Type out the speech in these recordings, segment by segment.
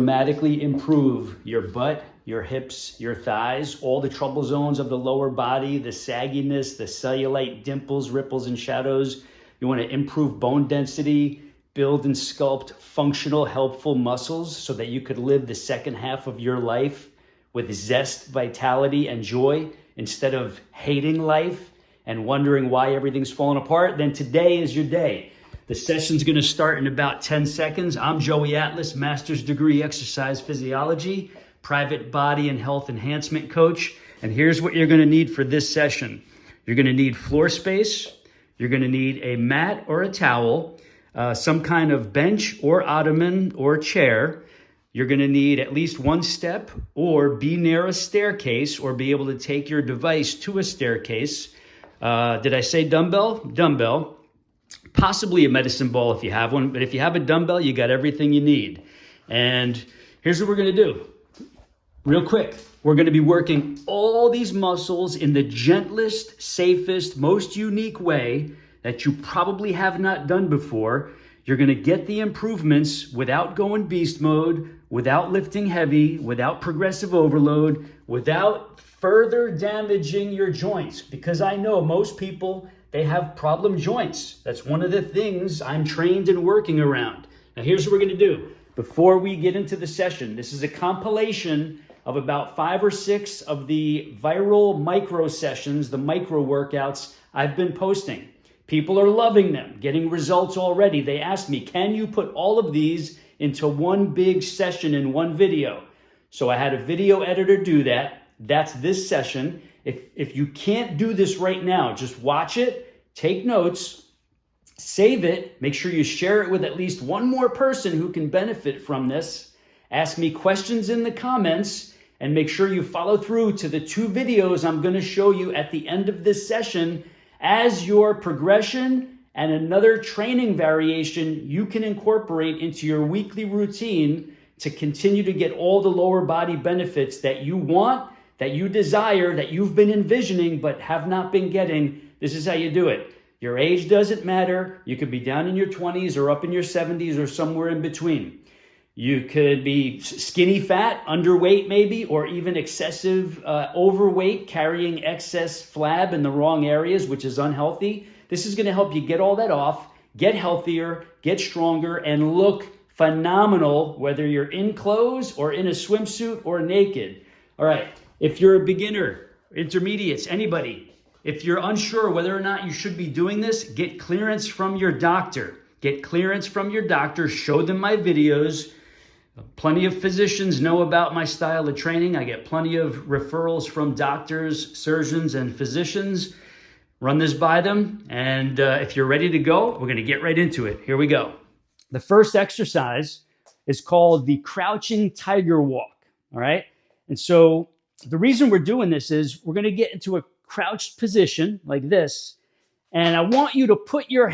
dramatically improve your butt, your hips, your thighs, all the trouble zones of the lower body, the sagginess, the cellulite, dimples, ripples, and shadows. You want to improve bone density, build and sculpt functional, helpful muscles so that you could live the second half of your life with zest, vitality, and joy instead of hating life and wondering why everything's falling apart. Then today is your day. The session's going to start in about 10 seconds. I'm Joey Atlas, master's degree exercise physiology, private body and health enhancement coach. And here's what you're going to need for this session. You're going to need floor space. You're going to need a mat or a towel, some kind of bench or ottoman or chair. You're going to need at least one step or be near a staircase or be able to take your device to a staircase. Did I say dumbbell? Dumbbell. Possibly a medicine ball if you have one, but if you have a dumbbell, you got everything you need. And here's what we're going to do. Real quick, we're going to be working all these muscles in the gentlest, safest, most unique way that you probably have not done before. You're going to get the improvements without going beast mode, without lifting heavy, without progressive overload, without further damaging your joints. Because I know most people, they have problem joints. That's one of the things I'm trained in working around. Now here's what we're going to do. Before we get into the session, this is a compilation of about 5 or 6 of the viral micro sessions, the micro workouts I've been posting. People are loving them, getting results already. They asked me, can you put all of these into one big session in one video? So I had a video editor do that. That's this session. If you can't do this right now, just watch it, take notes, save it, make sure you share it with at least one more person who can benefit from this. Ask me questions in the comments and make sure you follow through to the 2 videos I'm going to show you at the end of this session as your progression and another training variation you can incorporate into your weekly routine to continue to get all the lower body benefits that you want, that you desire, that you've been envisioning but have not been getting. This is how you do it. Your age doesn't matter. You could be down in your 20s or up in your 70s or somewhere in between. You could be skinny fat, underweight maybe, or even excessive overweight, carrying excess flab in the wrong areas, which is unhealthy. This is going to help you get all that off, get healthier, get stronger, and look phenomenal, whether you're in clothes or in a swimsuit or naked. All right. If you're a beginner, intermediates, anybody, if you're unsure whether or not you should be doing this, get clearance from your doctor. Get clearance from your doctor. Show them my videos. Plenty of physicians know about my style of training. I get plenty of referrals from doctors, surgeons, and physicians. Run this by them. And if you're ready to go, we're going to get right into it. Here we go. The first exercise is called the crouching tiger walk. All right. And so the reason we're doing this is we're going to get into a crouched position like this. And I want you to put your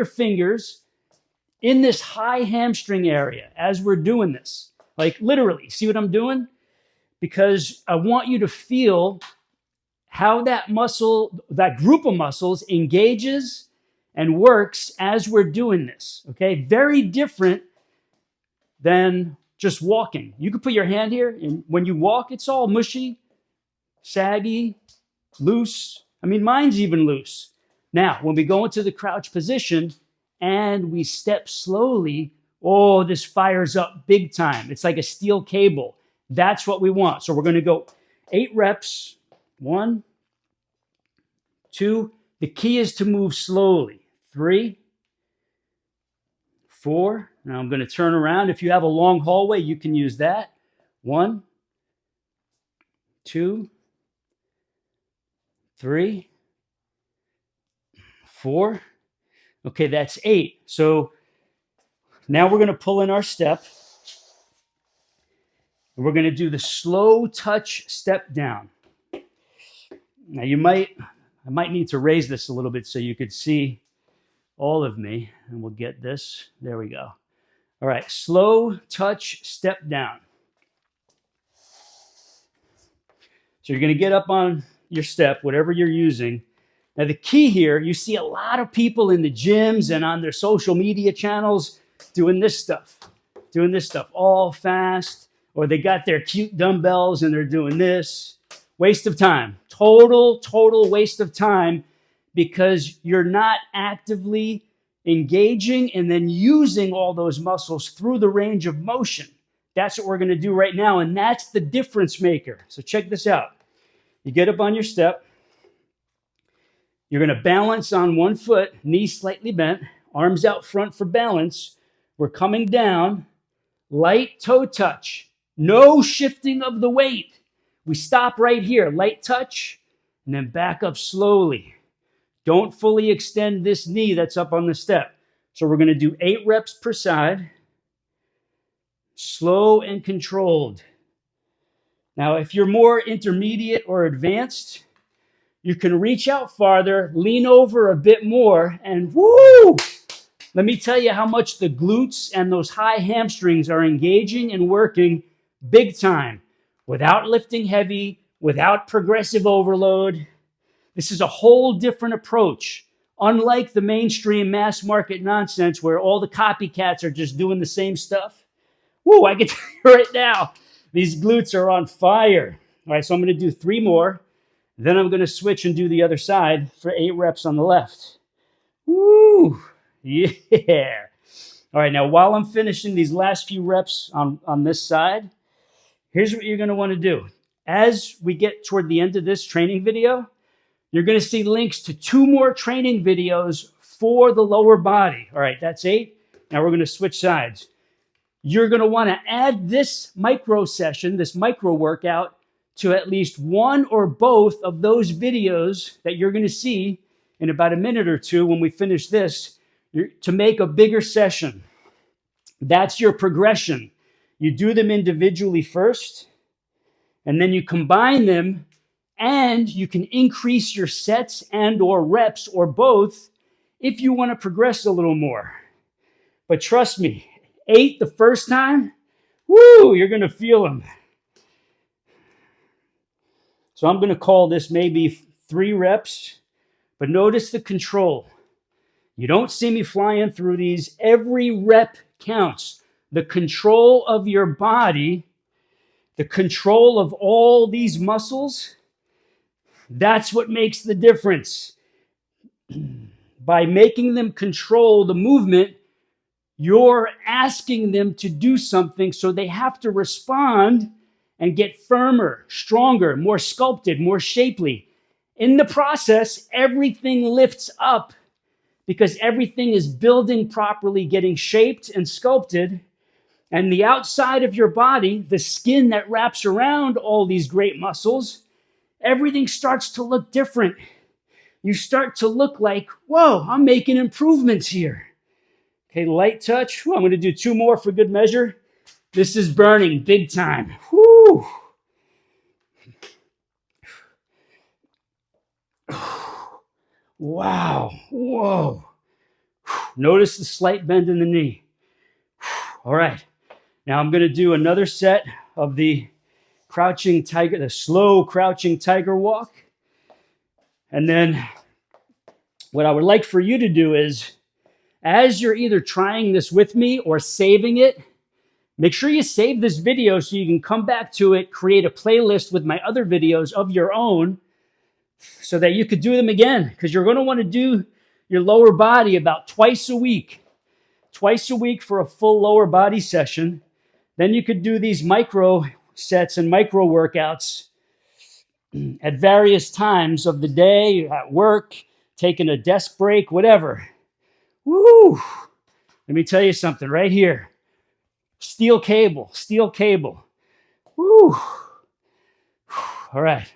fingers in this high hamstring area as we're doing this. Like literally, see what I'm doing? Because I want you to feel how that muscle, that group of muscles engages and works as we're doing this. Okay? Very different than just walking. You can put your hand here, and when you walk, it's all mushy, saggy, loose. I mean, mine's even loose. Now, when we go into the crouch position and we step slowly, oh, this fires up big time. It's like a steel cable. That's what we want. So we're going to go 8 reps. 1, 2. The key is to move slowly. 3, 4. Now I'm going to turn around. If you have a long hallway, you can use that. 1, 2, 3, 4. Okay, that's 8. So now we're going to pull in our step. And we're going to do the slow touch step down. Now I might need to raise this a little bit so you could see all of me, and we'll get this. There we go. All right, slow touch step down. So you're going to get up on your step, whatever you're using. Now the key here, you see a lot of people in the gyms and on their social media channels doing this stuff. doing this stuff all fast, or they got their cute dumbbells and they're doing this. Waste of time. Total waste of time, because you're not actively engaging and then using all those muscles through the range of motion. That's what we're going to do right now, and that's the difference maker. So check this out. You get up on your step. You're going to balance on one foot, knees slightly bent, arms out front for balance. We're coming down, light toe touch, no shifting of the weight. We stop right here, light touch, and then back up slowly. Don't fully extend this knee that's up on the step. So we're going to do 8 reps per side, slow and controlled. Now, if you're more intermediate or advanced, you can reach out farther, lean over a bit more, and woo! Let me tell you how much the glutes and those high hamstrings are engaging and working big time, without lifting heavy, without progressive overload. This is a whole different approach, unlike the mainstream mass market nonsense where all the copycats are just doing the same stuff. Woo, I can tell you right now, these glutes are on fire. All right, so I'm going to do 3 more. Then I'm going to switch and do the other side for 8 reps on the left. Woo, yeah. All right, now while I'm finishing these last few reps on this side, here's what you're going to want to do. As we get toward the end of this training video, you're going to see links to 2 more training videos for the lower body. All right, that's 8. Now we're going to switch sides. You're going to want to add this micro session, this micro workout, to at least one or both of those videos that you're going to see in about a minute or 2 when we finish this, to make a bigger session. That's your progression. You do them individually first, and then you combine them, and you can increase your sets and or reps or both if you want to progress a little more. But trust me, 8 the first time, woo, you're going to feel them. So I'm going to call this maybe 3 reps, but notice the control. You don't see me flying through these. Every rep counts. The control of your body, the control of all these muscles, that's what makes the difference. By making them control the movement, you're asking them to do something, so they have to respond and get firmer, stronger, more sculpted, more shapely. In the process, everything lifts up because everything is building properly, getting shaped and sculpted. And the outside of your body, the skin that wraps around all these great muscles, everything starts to look different. You start to look like, whoa, I'm making improvements here. Okay, light touch. I'm going to do 2 more for good measure. This is burning big time. Whoo! Wow. Whoa. Notice the slight bend in the knee. All right. Now I'm going to do another set of the crouching tiger, the slow crouching tiger walk. And then what I would like for you to do is, as you're either trying this with me or saving it, make sure you save this video so you can come back to it, create a playlist with my other videos of your own so that you could do them again, because you're going to want to do your lower body about twice a week for a full lower body session. Then you could do these micro sets and micro workouts at various times of the day, at work, taking a desk break, whatever. Woo! Let me tell you something right here. Steel cable. Woo! All right.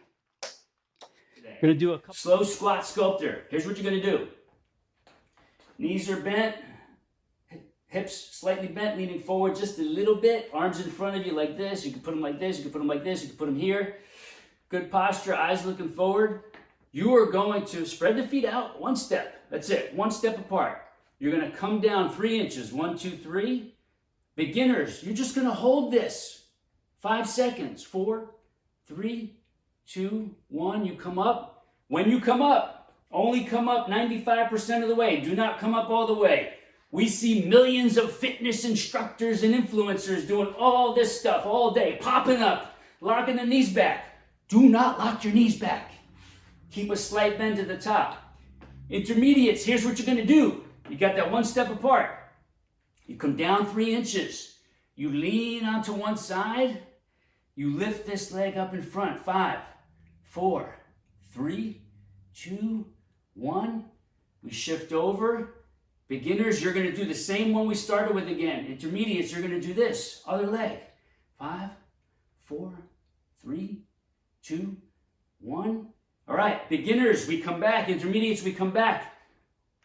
Going to do a couple. Slow squat sculptor. Here's what you're going to do. Knees are bent, hips slightly bent, leaning forward just a little bit. Arms in front of you like this. You can put them like this. You can put them like this. You can put them here. Good posture, eyes looking forward. You are going to spread the feet out 1 step. That's it. 1 step apart. You're going to come down 3 inches. 1, 2, 3. Beginners, you're just going to hold this 5 seconds. 4, 3, 2, 1. You come up. When you come up, only come up 95% of the way. Do not come up all the way. We see millions of fitness instructors and influencers doing all this stuff all day, popping up, locking the knees back. Do not lock your knees back. Keep a slight bend to the top. Intermediates, here's what you're going to do. You got that one step apart. You come down 3 inches. You lean onto one side. You lift this leg up in front. 5, 4, 3, 2, 1. We shift over. Beginners, you're going to do the same one we started with again. Intermediates, you're going to do this. Other leg. 5, 4, 3, 2, 1. All right, beginners, we come back. Intermediates, we come back.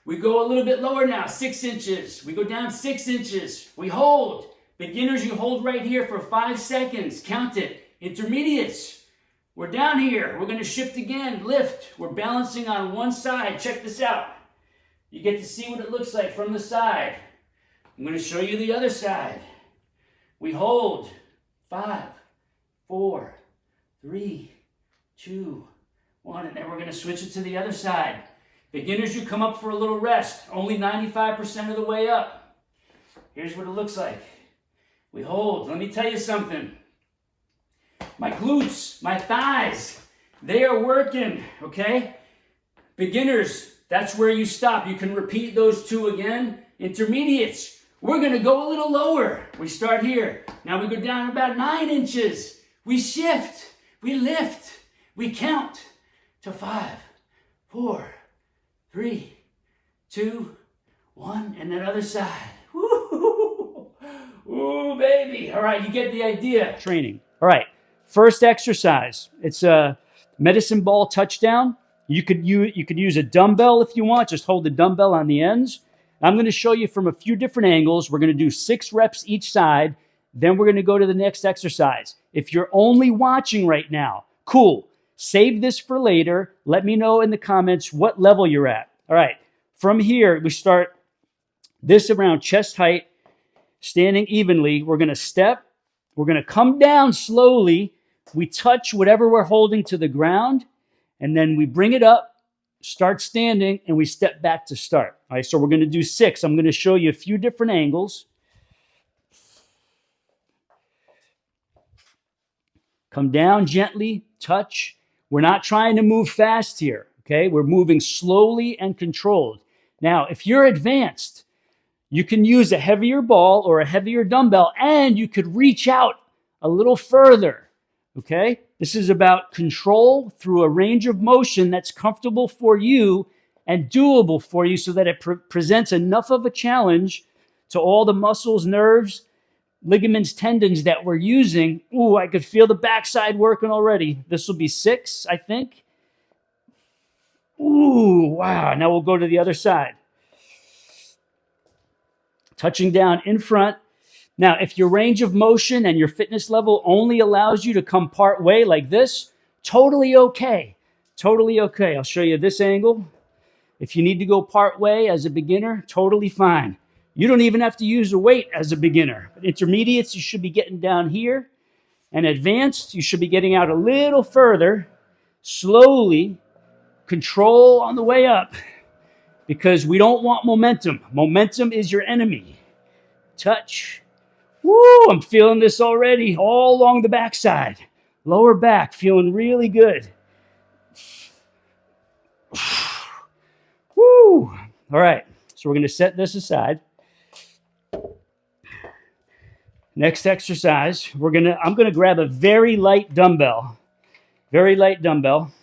We go a little bit lower now, 6 inches. We go down 6 inches. We hold. Beginners, you hold right here for 5 seconds. Count it. Intermediates, we're down here. We're going to shift again. Lift. We're balancing on one side. Check this out. You get to see what it looks like from the side. I'm going to show you the other side. We hold. 5, 4, 3, 2, 1. And then we're going to switch it to the other side. Beginners, you come up for a little rest. Only 95% of the way up. Here's what it looks like. We hold. Let me tell you something. My glutes, my thighs, they are working, okay? Beginners, that's where you stop. You can repeat those 2 again. Intermediates, we're going to go a little lower. We start here. Now we go down about 9 inches. We shift. We lift. We count to 5, 4, 3, 2, 1. And that other side. Woo! Ooh, baby. All right, you get the idea. Training. All right. First exercise. It's a medicine ball touchdown. You could use a dumbbell if you want. Just hold the dumbbell on the ends. I'm going to show you from a few different angles. We're going to do 6 reps each side. Then we're going to go to the next exercise. If you're only watching right now, cool. Save this for later. Let me know in the comments what level you're at. All right. From here, we start this around chest height, standing evenly. We're going to step. We're going to come down slowly. We touch whatever we're holding to the ground, and then we bring it up, start standing, and we step back to start. All right, so we're going to do 6. I'm going to show you a few different angles. Come down gently, touch. We're not trying to move fast here, okay? We're moving slowly and controlled. Now, if you're advanced, you can use a heavier ball or a heavier dumbbell, and you could reach out a little further. Okay? This is about control through a range of motion that's comfortable for you and doable for you so that it presents enough of a challenge to all the muscles, nerves, ligaments, tendons that we're using. Ooh, I could feel the backside working already. This will be 6, I think. Ooh, wow. Now we'll go to the other side. Touching down in front. Now, if your range of motion and your fitness level only allows you to come part way like this, totally okay. Totally okay. I'll show you this angle. If you need to go part way as a beginner, totally fine. You don't even have to use a weight as a beginner. But intermediates, you should be getting down here. And advanced, you should be getting out a little further. Slowly, control on the way up. Because we don't want momentum. Momentum is your enemy. Touch. Woo, I'm feeling this already all along the backside. Lower back, feeling really good. Woo. All right, so we're going to set this aside. Next exercise, I'm going to grab a very light dumbbell. Very light dumbbell.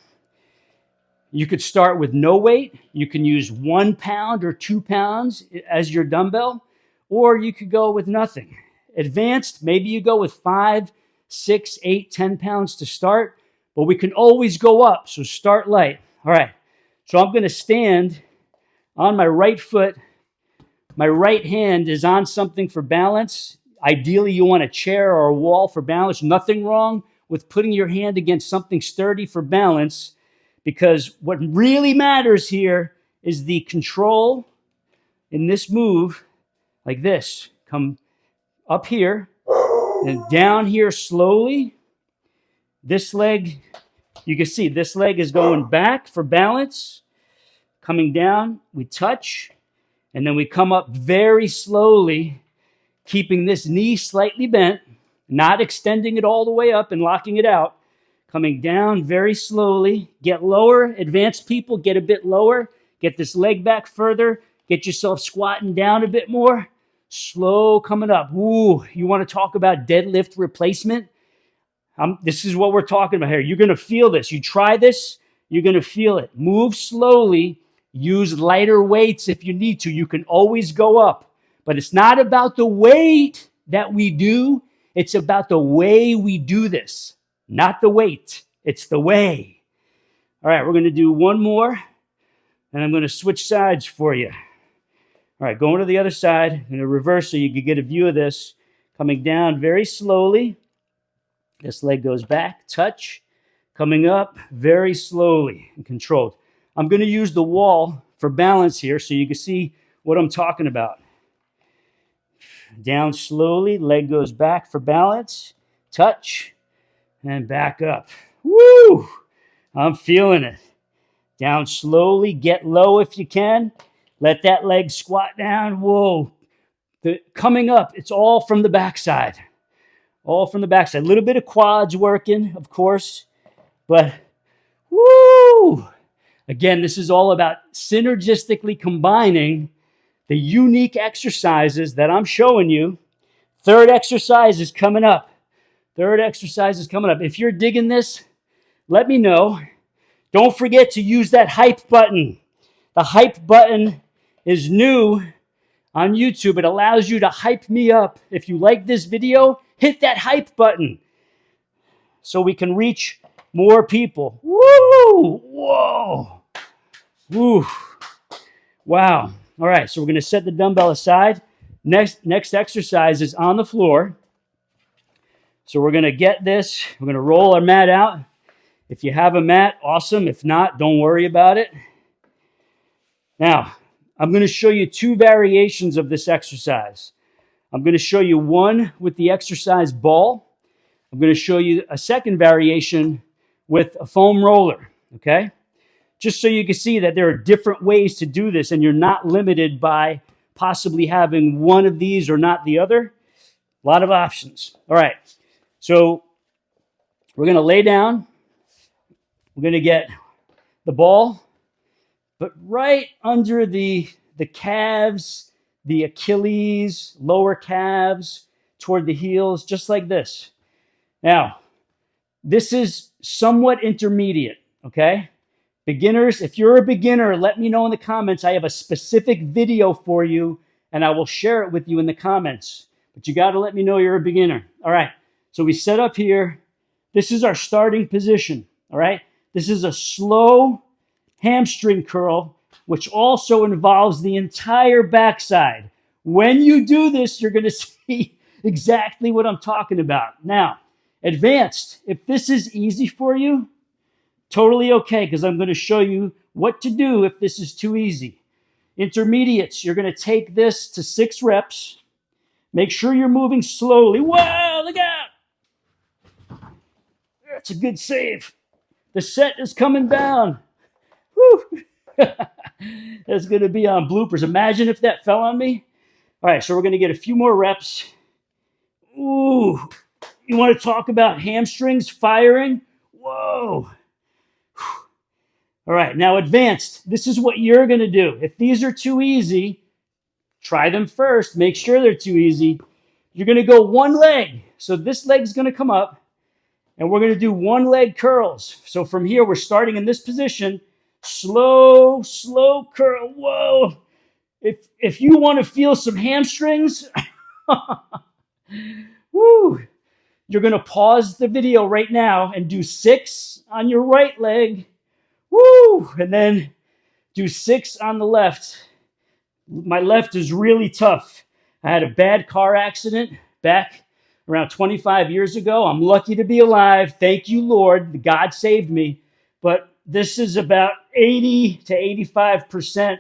You could start with no weight. You can use 1 pound or 2 pounds as your dumbbell, or you could go with nothing. Advanced, maybe you go with 5, 6, 8, 10 pounds to start, but we can always go up, so start light. All right, so I'm going to stand on my right foot. My right hand is on something for balance. Ideally, you want a chair or a wall for balance. Nothing wrong with putting your hand against something sturdy for balance, because what really matters here is the control in this move, like this. Come up here and down here slowly. This leg, you can see this leg is going back for balance. Coming down, we touch, And then we come up very slowly, keeping this knee slightly bent, not extending it all the way up and locking it out. Coming down very slowly. Get lower. Advanced people, get a bit lower. Get this leg back further. Get yourself squatting down a bit more. Slow coming up. Ooh, you want to talk about deadlift replacement? This is what we're talking about here. You're going to feel this. You try this, you're going to feel it. Move slowly. Use lighter weights if you need to. You can always go up. But it's not about the weight that we do. It's about the way we do this. Not the weight. It's the way. All right, we're going to do one more. And I'm going to switch sides for you. All right, going to the other side. I'm going to reverse so you can get a view of this. Coming down very slowly. This leg goes back, touch. Coming up very slowly and controlled. I'm going to use the wall for balance here so you can see what I'm talking about. Down slowly, leg goes back for balance, touch, and back up. Woo! I'm feeling it. Down slowly, get low if you can. Let that leg squat down. Whoa. Coming up, it's all from the backside. All from the backside. A little bit of quads working, of course. But, woo! Again, this is all about synergistically combining the unique exercises that I'm showing you. Third exercise is coming up. Third exercise is coming up. If you're digging this, let me know. Don't forget to use that hype button. The hype button is new on YouTube. It allows you to hype me up. If you like this video, hit that hype button so we can reach more people. Woo! Whoa! Woo! Wow. All right, so we're going to set the dumbbell aside. Next exercise is on the floor. So we're going to get this. We're going to roll our mat out. If you have a mat, awesome. If not, don't worry about it. Now, I'm going to show you two variations of this exercise. I'm going to show you one with the exercise ball. I'm going to show you a second variation with a foam roller, okay? Just so you can see that there are different ways to do this and you're not limited by possibly having one of these or not the other. A lot of options. All right, so we're going to lay down. We're going to get the ball, but right under the calves, the Achilles, lower calves, toward the heels, just like this. Now, this is somewhat intermediate, okay? Beginners, if you're a beginner, let me know in the comments. I have a specific video for you, and I will share it with you in the comments. But you got to let me know you're a beginner. All right, so we set up here. This is our starting position, all right? This is a slow hamstring curl, which also involves the entire backside. When you do this, you're going to see exactly what I'm talking about. Now, advanced, if this is easy for you, totally okay, because I'm going to show you what to do if this is too easy. Intermediates, you're going to take this to 6 reps. Make sure you're moving slowly. Whoa, look out! That's a good save. The set is coming down. Woo! That's going to be on bloopers. Imagine if that fell on me. All right, so we're going to get a few more reps. Ooh, you want to talk about hamstrings firing? Whoa. All right, now advanced. This is what you're going to do. If these are too easy, try them first. Make sure they're too easy. You're going to go one leg. So this leg's going to come up, and we're going to do one leg curls. So from here, we're starting in this position. Slow, slow curl. Whoa. If you want to feel some hamstrings, woo, you're going to pause the video right now and do 6 on your right leg. Woo! And then do 6 on the left. My left is really tough. I had a bad car accident back around 25 years ago. I'm lucky to be alive. Thank you, Lord. God saved me. But this is about 80 to 85%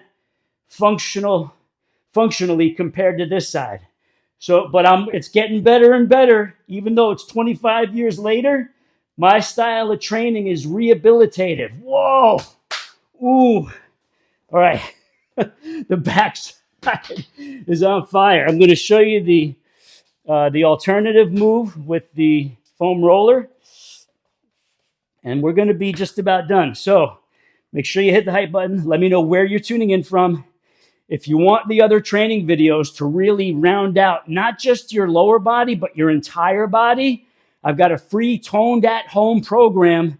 functionally compared to this side. So, but it's getting better and better. Even though it's 25 years later, my style of training is rehabilitative. Whoa. Ooh. All right. The is on fire. I'm going to show you the alternative move with the foam roller, and we're going to be just about done. So make sure you hit the hype button. Let me know where you're tuning in from. If you want the other training videos to really round out not just your lower body, but your entire body, I've got a free toned at home program.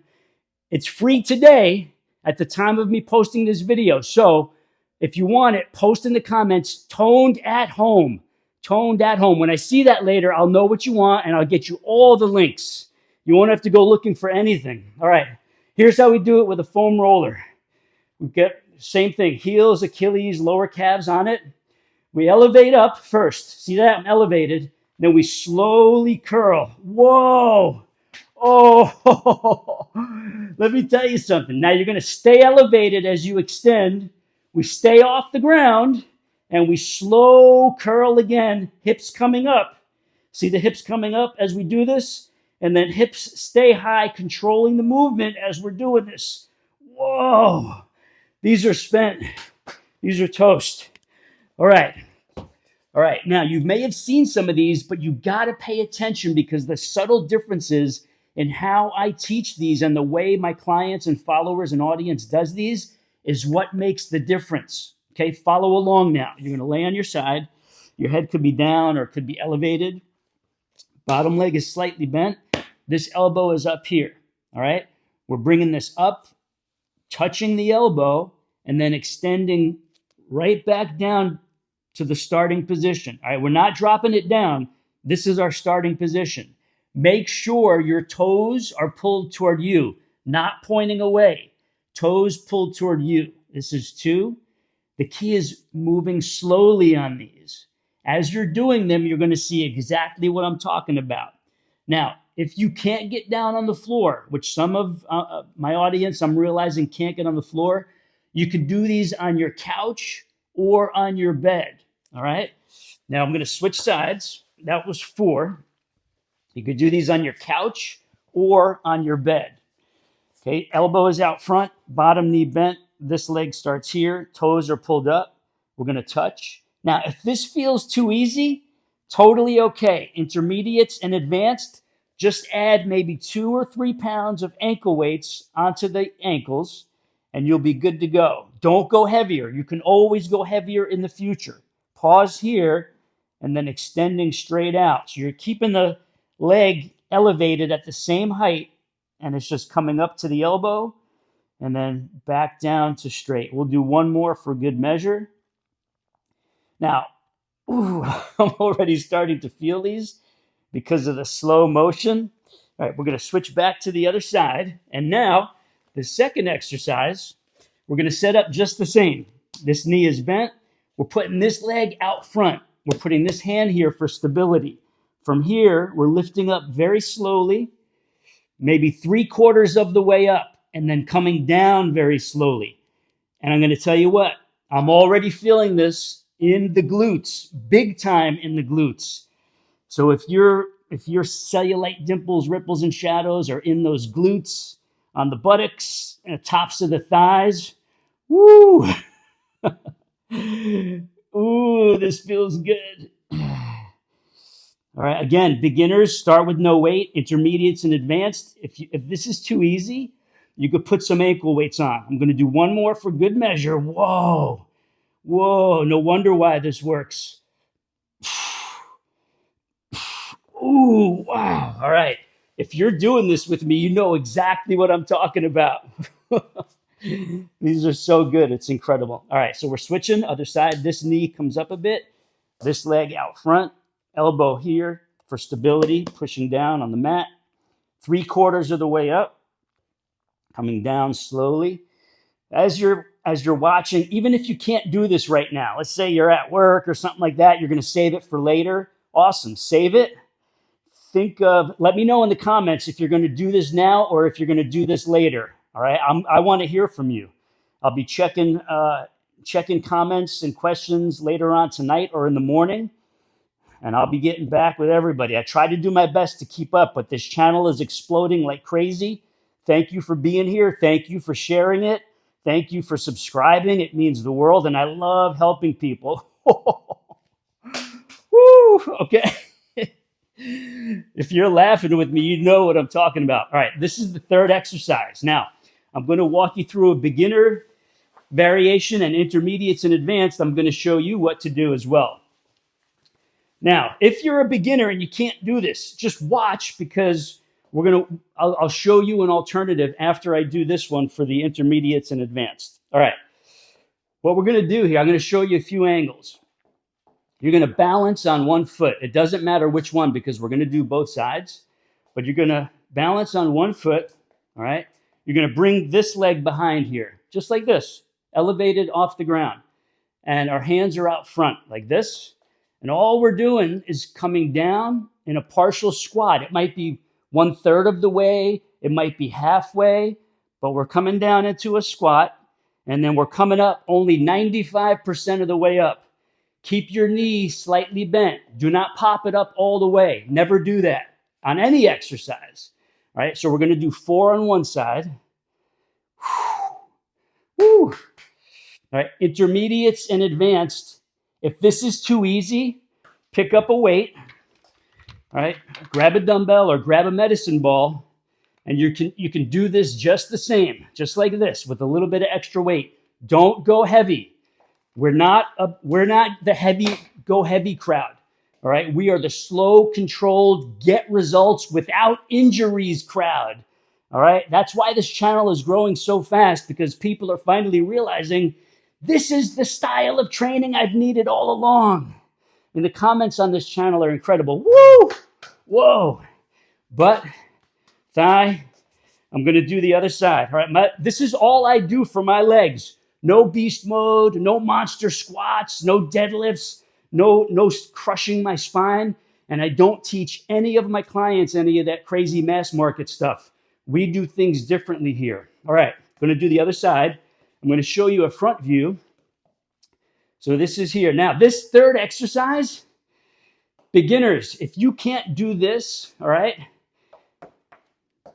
It's free today at the time of me posting this video. So if you want it, post in the comments, toned at home, toned at home. When I see that later, I'll know what you want and I'll get you all the links. You won't have to go looking for anything. All right, here's how we do it with a foam roller. We get same thing, heels, Achilles, lower calves on it. We elevate up first. See that? I'm elevated. Then we slowly curl. Whoa. Oh, let me tell you something. Now you're going to stay elevated as you extend. We stay off the ground and we slow curl again, hips coming up. See the hips coming up as we do this? And then hips stay high, controlling the movement as we're doing this. Whoa. These are spent. These are toast. All right. All right. Now, you may have seen some of these, but you got to pay attention because the subtle differences in how I teach these and the way my clients and followers and audience does these is what makes the difference. Okay, follow along now. You're going to lay on your side. Your head could be down or it could be elevated. Bottom leg is slightly bent. This elbow is up here. All right. We're bringing this up, touching the elbow, and then extending right back down to the starting position. All right, we're not dropping it down. This is our starting position. Make sure your toes are pulled toward you, not pointing away. Toes pulled toward you. This is 2. The key is moving slowly on these. As you're doing them, you're going to see exactly what I'm talking about. Now, if you can't get down on the floor, which some of my audience I'm realizing can't get on the floor, you could do these on your couch or on your bed. All right. Now I'm going to switch sides. That was 4. You could do these on your couch or on your bed. Okay. Elbow is out front, bottom knee bent. This leg starts here. Toes are pulled up. We're going to touch. Now, if this feels too easy, totally okay. Intermediates and advanced, just add maybe 2 or 3 pounds of ankle weights onto the ankles and you'll be good to go. Don't go heavier. You can always go heavier in the future. Pause here and then extending straight out. So you're keeping the leg elevated at the same height and it's just coming up to the elbow and then back down to straight. We'll do one more for good measure. Now, I'm already starting to feel these because of the slow motion. All right, we're going to switch back to the other side. And now, the second exercise, we're going to set up just the same. This knee is bent. We're putting this leg out front. We're putting this hand here for stability. From here, we're lifting up very slowly, maybe 3/4 of the way up, and then coming down very slowly. And I'm going to tell you what, I'm already feeling this in the glutes, big time in the glutes. So if your cellulite dimples, ripples, and shadows are in those glutes, on the buttocks, and the tops of the thighs, woo! Ooh, this feels good. All right, again, beginners, start with no weight. Intermediates and advanced. If this is too easy, you could put some ankle weights on. I'm going to do one more for good measure. Whoa. Whoa, no wonder why this works. Ooh, wow. All right. If you're doing this with me, you know exactly what I'm talking about. These are so good. It's incredible. All right, so we're switching. Other side. This knee comes up a bit. This leg out front. Elbow here for stability, pushing down on the mat. 3/4 of the way up. Coming down slowly. As you're watching, even if you can't do this right now, let's say you're at work or something like that, you're going to save it for later. Awesome. Save it. Let me know in the comments if you're going to do this now or if you're going to do this later. All right. I want to hear from you. I'll be checking comments and questions later on tonight or in the morning. And I'll be getting back with everybody. I try to do my best to keep up, but this channel is exploding like crazy. Thank you for being here. Thank you for sharing it. Thank you for subscribing. It means the world. And I love helping people. Woo, okay. If you're laughing with me, you know what I'm talking about. All right, this is the third exercise. Now, I'm going to walk you through a beginner variation and intermediates and advanced. I'm going to show you what to do as well. Now, if you're a beginner and you can't do this, just watch, because I'll show you an alternative after I do this one for the intermediates and advanced. All right. What we're going to do here, I'm going to show you a few angles. You're going to balance on one foot. It doesn't matter which one, because we're going to do both sides, but you're going to balance on one foot. All right. You're going to bring this leg behind here, just like this, elevated off the ground. And our hands are out front like this. And all we're doing is coming down in a partial squat. It might be 1/3 of the way. It might be halfway, but we're coming down into a squat, and then we're coming up only 95% of the way up. Keep your knee slightly bent. Do not pop it up all the way. Never do that on any exercise. All right, so we're going to do 4 on one side. Woo. All right, intermediates and advanced. If this is too easy, pick up a weight. All right, grab a dumbbell or grab a medicine ball, and you can do this just the same, just like this, with a little bit of extra weight. Don't go heavy. We're not the heavy go heavy crowd. All right, we are the slow, controlled, get results without injuries crowd. All right, that's why this channel is growing so fast, because people are finally realizing this is the style of training I've needed all along. And the comments on this channel are incredible. Woo! Whoa! But thigh, I'm going to do the other side. All right, this is all I do for my legs. No beast mode, no monster squats, no deadlifts, no crushing my spine. And I don't teach any of my clients any of that crazy mass market stuff. We do things differently here. All right, I'm going to do the other side. I'm going to show you a front view. So this is here. Now, this third exercise, beginners, if you can't do this, all right,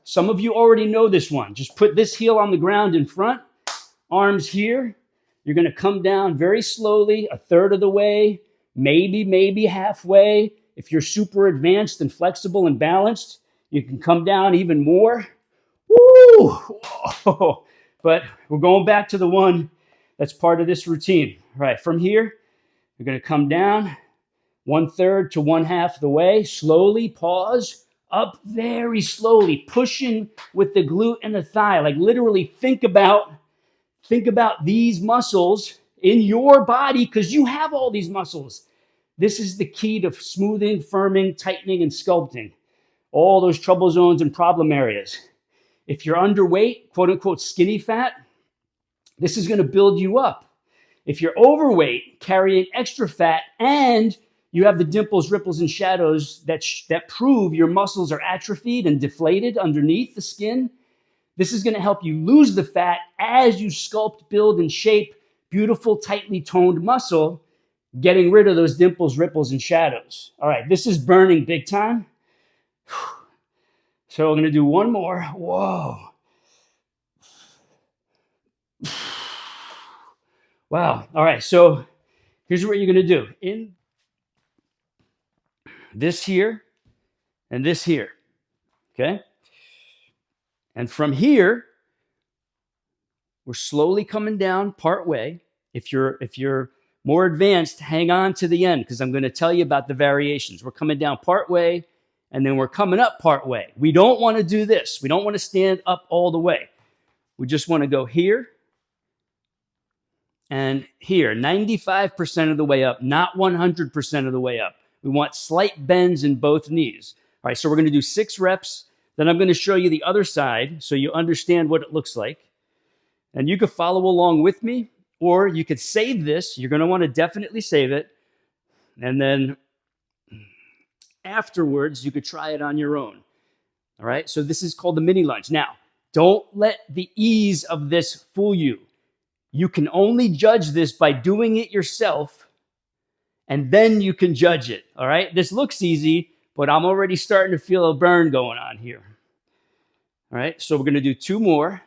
some of you already know this one. Just put this heel on the ground in front, arms here. You're going to come down very slowly, 1/3 of the way, maybe halfway. If you're super advanced and flexible and balanced, you can come down even more. Woo! Whoa. But we're going back to the one that's part of this routine. All right, from here, you're going to come down 1/3 to 1/2 the way, slowly, pause, up very slowly, pushing with the glute and the thigh. Like literally think about these muscles in your body, because you have all these muscles. This is the key to smoothing, firming, tightening, and sculpting all those trouble zones and problem areas. If you're underweight, quote unquote skinny fat, this is going to build you up. If you're overweight, carrying extra fat, and you have the dimples, ripples, and shadows that prove your muscles are atrophied and deflated underneath the skin, this is going to help you lose the fat as you sculpt, build, and shape beautiful, tightly toned muscle, getting rid of those dimples, ripples, and shadows. All right, this is burning big time. So we're going to do one more. Whoa. Wow. All right, so here's what you're going to do. In this here and this here, okay? And from here, we're slowly coming down part way. If you're more advanced, hang on to the end, because I'm going to tell you about the variations. We're coming down part way, and then we're coming up part way. We don't want to do this. We don't want to stand up all the way. We just want to go here and here, 95% of the way up, not 100% of the way up. We want slight bends in both knees. All right, so we're going to do 6 reps. Then I'm going to show you the other side so you understand what it looks like. And you could follow along with me, or you could save this. You're going to want to definitely save it. And then afterwards, you could try it on your own. All right, so this is called the mini lunge. Now, don't let the ease of this fool you. You can only judge this by doing it yourself, and then you can judge it. All right, this looks easy, but I'm already starting to feel a burn going on here. All right, so we're going to do 2 more.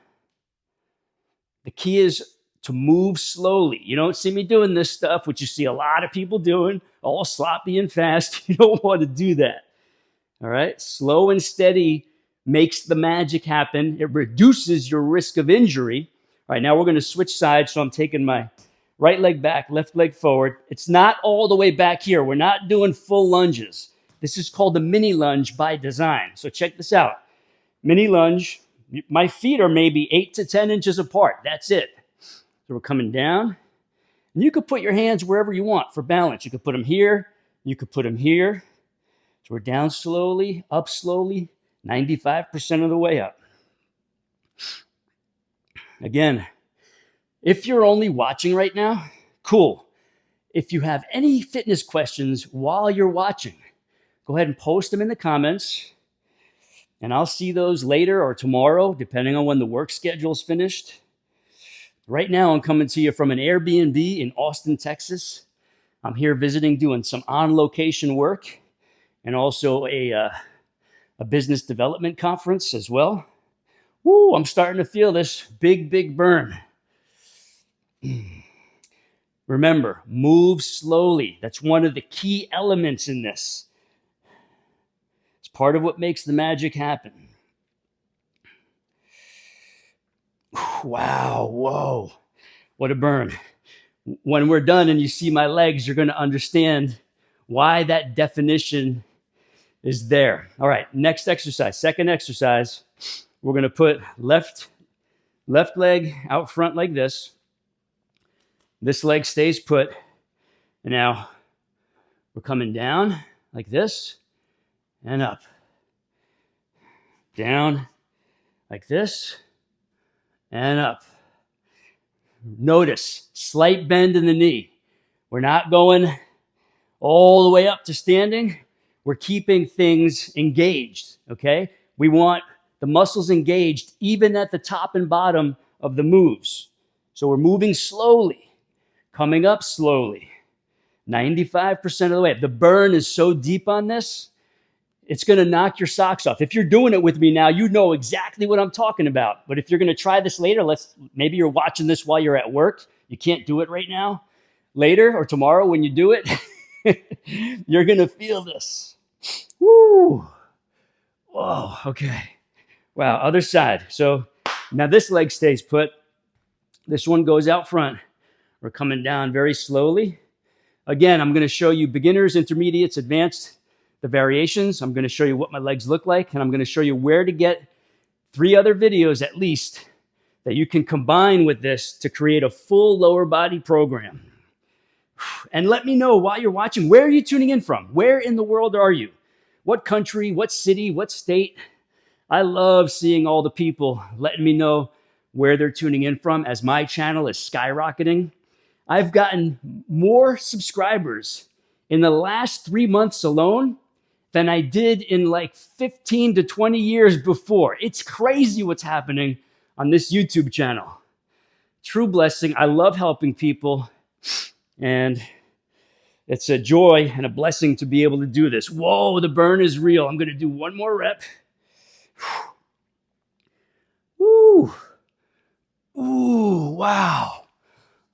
The key is to move slowly. You don't see me doing this stuff, which you see a lot of people doing, all sloppy and fast. You don't want to do that. All right? Slow and steady makes the magic happen. It reduces your risk of injury. All right, now we're going to switch sides. So I'm taking my right leg back, left leg forward. It's not all the way back here. We're not doing full lunges. This is called the mini lunge by design. So check this out. Mini lunge. My feet are maybe 8 to 10 inches apart. That's it. So we're coming down. And you could put your hands wherever you want for balance. You could put them here. You could put them here. So we're down slowly, up slowly, 95% of the way up. Again, if you're only watching right now, cool. If you have any fitness questions while you're watching, go ahead and post them in the comments. And I'll see those later or tomorrow, depending on when the work schedule's finished. Right now, I'm coming to you from an Airbnb in Austin, Texas. I'm here visiting, doing some on-location work, and also a business development conference as well. Woo, I'm starting to feel this big burn. Remember, move slowly. That's one of the key elements in this. It's part of what makes the magic happen. Wow, whoa, what a burn. When we're done and you see my legs, you're going to understand why that definition is there. All right, next exercise, second exercise. We're going to put left leg out front like this. This leg stays put. And now we're coming down like this and up. Down like this and up. Notice, slight bend in the knee. We're not going all the way up to standing. We're keeping things engaged, okay? We want the muscles engaged even at the top and bottom of the moves. So we're moving slowly, coming up slowly, 95% of the way. The burn is so deep on this, it's going to knock your socks off. If you're doing it with me now, you know exactly what I'm talking about. But if you're going to try this later, maybe you're watching this while you're at work. You can't do it right now. Later or tomorrow when you do it, you're going to feel this. Woo! Whoa, okay. Wow, other side. So now this leg stays put. This one goes out front. We're coming down very slowly. Again, I'm going to show you beginners, intermediates, advanced, the variations. I'm going to show you what my legs look like, and I'm going to show you where to get 3 other videos at least that you can combine with this to create a full lower body program. And let me know while you're watching, where are you tuning in from? Where in the world are you? What country, what city, what state? I love seeing all the people letting me know where they're tuning in from as my channel is skyrocketing. I've gotten more subscribers in the last 3 months alone than I did in like 15 to 20 years before. It's crazy what's happening on this YouTube channel. True blessing. I love helping people, and it's a joy and a blessing to be able to do this. Whoa, the burn is real. I'm going to do one more rep. Woo. Ooh, wow.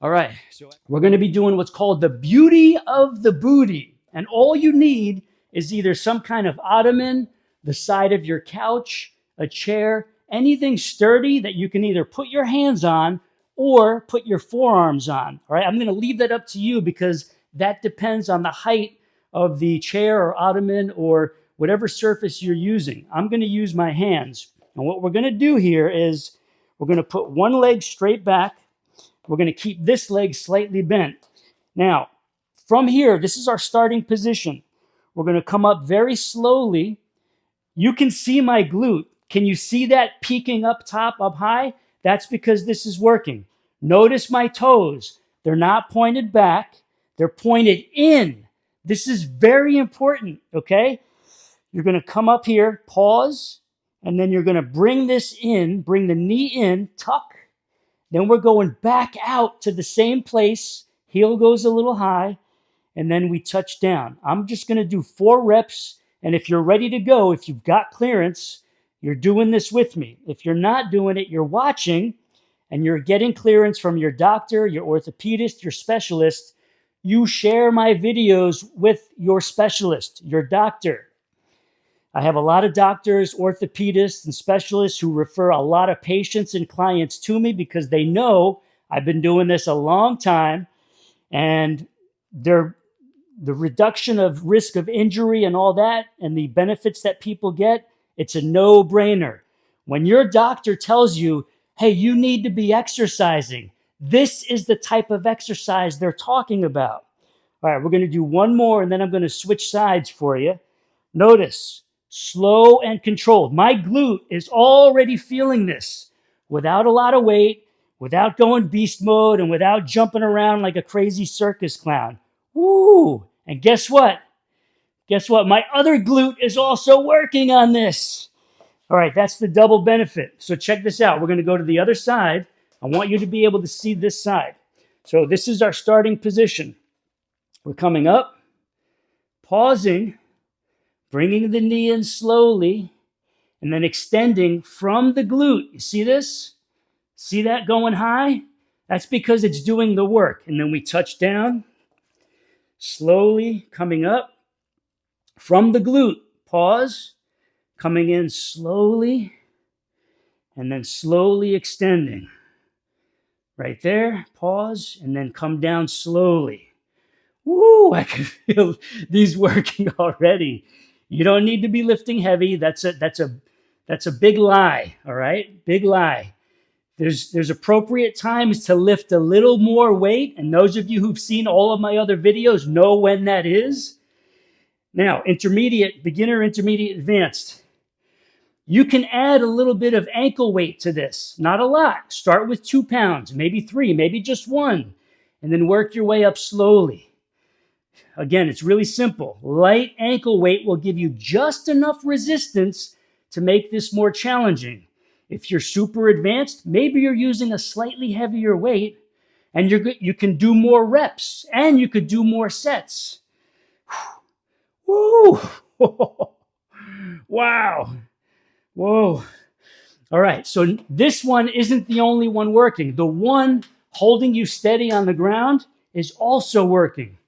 All right. So we're going to be doing what's called the beauty of the booty. And all you need is either some kind of ottoman, the side of your couch, a chair, anything sturdy that you can either put your hands on or put your forearms on. All right. I'm going to leave that up to you because that depends on the height of the chair or ottoman or whatever surface you're using. I'm going to use my hands. And what we're going to do here is we're going to put one leg straight back. We're going to keep this leg slightly bent. Now, from here, this is our starting position. We're going to come up very slowly. You can see my glute. Can you see that peeking up top, up high? That's because this is working. Notice my toes. They're not pointed back. They're pointed in. This is very important, okay? You're going to come up here, pause, and then you're going to bring this in, bring the knee in, tuck. Then we're going back out to the same place. Heel goes a little high, and then we touch down. I'm just going to do 4 reps, and if you're ready to go, if you've got clearance, you're doing this with me. If you're not doing it, you're watching, and you're getting clearance from your doctor, your orthopedist, your specialist, you share my videos with your specialist, your doctor. I have a lot of doctors, orthopedists, and specialists who refer a lot of patients and clients to me because they know I've been doing this a long time, and the reduction of risk of injury and all that and the benefits that people get, it's a no-brainer. When your doctor tells you, hey, you need to be exercising, this is the type of exercise they're talking about. All right, we're going to do one more, and then I'm going to switch sides for you. Notice, slow and controlled. My glute is already feeling this without a lot of weight, without going beast mode, and without jumping around like a crazy circus clown. Woo! And guess what? Guess what? My other glute is also working on this. All right, that's the double benefit. So check this out. We're going to go to the other side. I want you to be able to see this side. So this is our starting position. We're coming up, pausing, bringing the knee in slowly, and then extending from the glute. You see this? See that going high? That's because it's doing the work. And then we touch down, slowly coming up from the glute. Pause, coming in slowly, and then slowly extending. Right there, pause, and then come down slowly. Woo, I can feel these working already. You don't need to be lifting heavy. That's a big lie, all right? Big lie. There's appropriate times to lift a little more weight, and those of you who've seen all of my other videos know when that is. Now, intermediate, beginner, intermediate, advanced. You can add a little bit of ankle weight to this. Not a lot. Start with 2 pounds, maybe 3, maybe just 1, and then work your way up slowly. Again, it's really simple. Light ankle weight will give you just enough resistance to make this more challenging. If you're super advanced, maybe you're using a slightly heavier weight, and you can do more reps, and you could do more sets. Woo! Wow. Whoa. All right, so this one isn't the only one working. The one holding you steady on the ground is also working.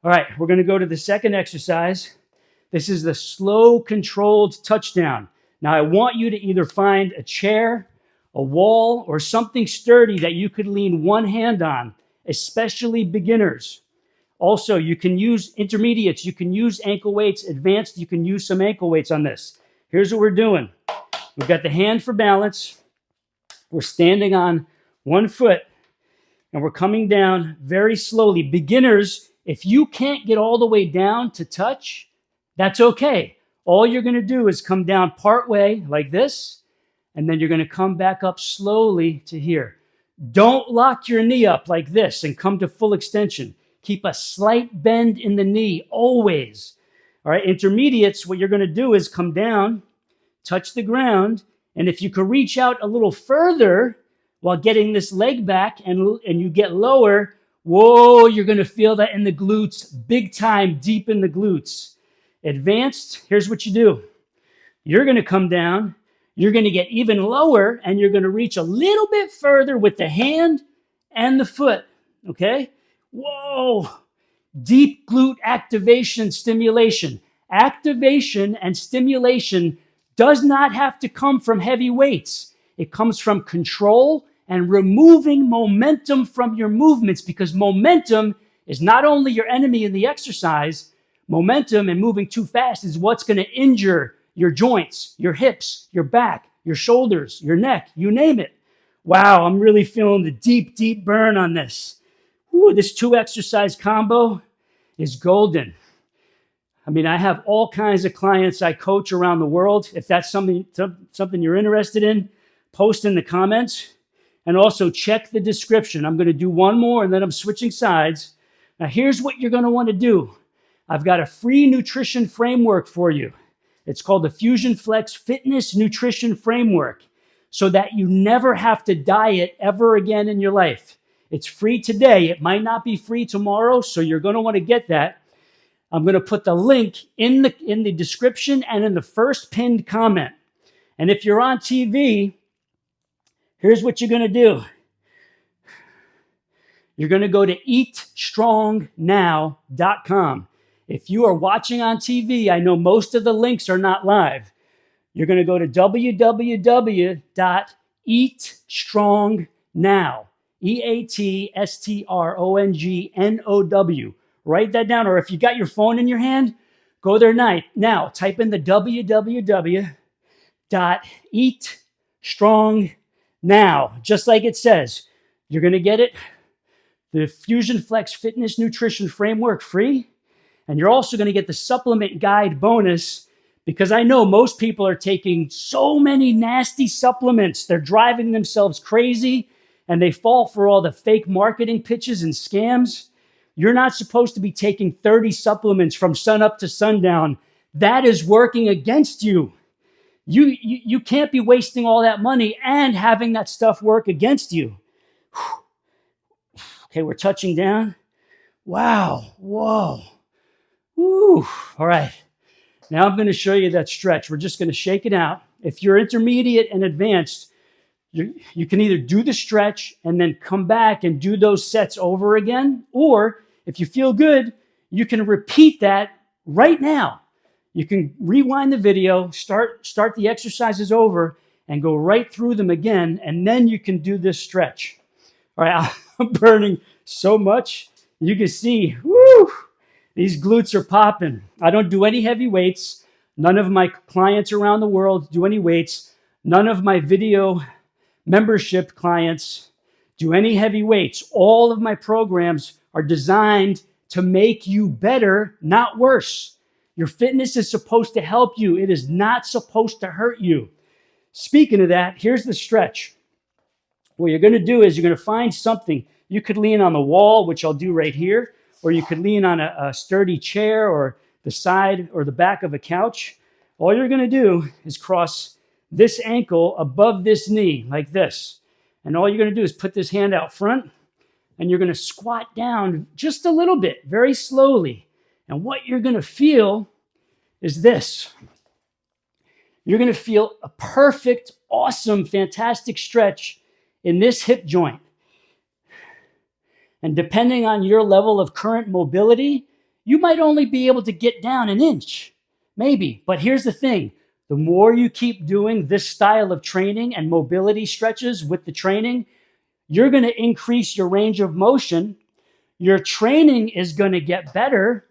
All right, we're going to go to the second exercise. This is the slow, controlled touchdown. Now, I want you to either find a chair, a wall, or something sturdy that you could lean one hand on, especially beginners. Also, you can use intermediates. You can use ankle weights. Advanced, you can use some ankle weights on this. Here's what we're doing. We've got the hand for balance. We're standing on one foot, and we're coming down very slowly. Beginners, if you can't get all the way down to touch, that's okay. All you're going to do is come down part way like this, and then you're going to come back up slowly to here. Don't lock your knee up like this and come to full extension. Keep a slight bend in the knee always. All right, intermediates, what you're going to do is come down, touch the ground, and if you can reach out a little further while getting this leg back and you get lower, whoa, you're going to feel that in the glutes, big time, deep in the glutes. Advanced, here's what you do. You're going to come down, you're going to get even lower, and you're going to reach a little bit further with the hand and the foot, okay? Whoa, deep glute activation, stimulation. Activation and stimulation does not have to come from heavy weights. It comes from control and removing momentum from your movements, because momentum is not only your enemy in the exercise, momentum and moving too fast is what's going to injure your joints, your hips, your back, your shoulders, your neck, you name it. Wow, I'm really feeling the deep, deep burn on this. Ooh, this 2 exercise combo is golden. I mean, I have all kinds of clients I coach around the world. If that's something you're interested in, post in the comments. And also check the description. I'm going to do one more, and then I'm switching sides. Now, here's what you're going to want to do. I've got a free nutrition framework for you. It's called the Fusion Flex Fitness Nutrition Framework, so that you never have to diet ever again in your life. It's free today. It might not be free tomorrow, so you're going to want to get that. I'm going to put the link in the description and in the first pinned comment. And if you're on TV, here's what you're going to do. You're going to go to eatstrongnow.com. If you are watching on TV, I know most of the links are not live. You're going to go to www.eatstrongnow, EATSTRONGNOW. Write that down, or if you got your phone in your hand, go there now. Type in the www.eatstrongnow, just like it says. You're going to get it, the Fusion Flex Fitness Nutrition Framework, free. And you're also going to get the supplement guide bonus, because I know most people are taking so many nasty supplements. They're driving themselves crazy and they fall for all the fake marketing pitches and scams. You're not supposed to be taking 30 supplements from sun up to sundown. That is working against you. You can't be wasting all that money and having that stuff work against you. Okay, we're touching down. Wow. Whoa. Woo. All right. Now I'm going to show you that stretch. We're just going to shake it out. If you're intermediate and advanced, you can either do the stretch and then come back and do those sets over again. Or if you feel good, you can repeat that right now. You can rewind the video, start the exercises over, and go right through them again. And then you can do this stretch. All right, I'm burning so much. You can see, woo, these glutes are popping. I don't do any heavy weights. None of my clients around the world do any weights. None of my video membership clients do any heavy weights. All of my programs are designed to make you better, not worse. Your fitness is supposed to help you. It is not supposed to hurt you. Speaking of that, here's the stretch. What you're going to do is you're going to find something. You could lean on the wall, which I'll do right here, or you could lean on a sturdy chair or the side or the back of a couch. All you're going to do is cross this ankle above this knee like this. And all you're going to do is put this hand out front, and you're going to squat down just a little bit, very slowly. And what you're going to feel is this. You're going to feel a perfect, awesome, fantastic stretch in this hip joint. And depending on your level of current mobility, you might only be able to get down an inch, maybe. But here's the thing. The more you keep doing this style of training and mobility stretches with the training, you're going to increase your range of motion. Your training is going to get better,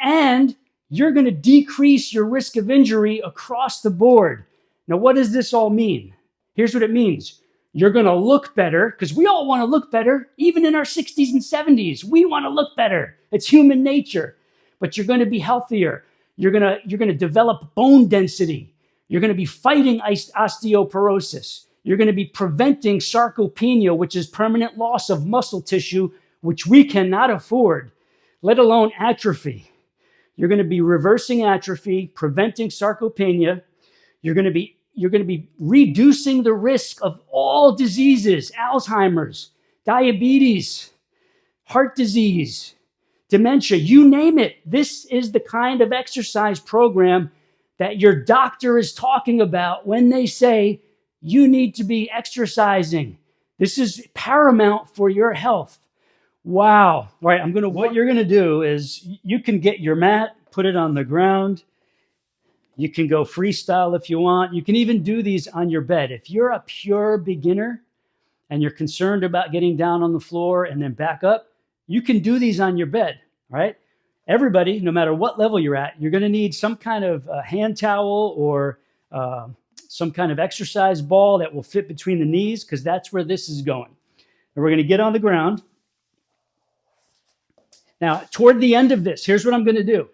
and you're going to decrease your risk of injury across the board. Now, what does this all mean? Here's what it means. You're going to look better, because we all want to look better. Even in our 60s and 70s, we want to look better. It's human nature. But you're going to be healthier. You're going to develop bone density. You're going to be fighting osteoporosis. You're going to be preventing sarcopenia, which is permanent loss of muscle tissue, which we cannot afford, let alone atrophy. You're going to be reversing atrophy, preventing sarcopenia. You're going to be reducing the risk of all diseases, Alzheimer's, diabetes, heart disease, dementia, you name it. This is the kind of exercise program that your doctor is talking about when they say you need to be exercising. This is paramount for your health. Wow. All right, what you're going to do is you can get your mat, put it on the ground. You can go freestyle if you want. You can even do these on your bed. If you're a pure beginner and you're concerned about getting down on the floor and then back up, you can do these on your bed, all right? Everybody, no matter what level you're at, you're going to need some kind of hand towel or some kind of exercise ball that will fit between the knees, because that's where this is going. And we're going to get on the ground. Now, toward the end of this, here's what I'm going to do.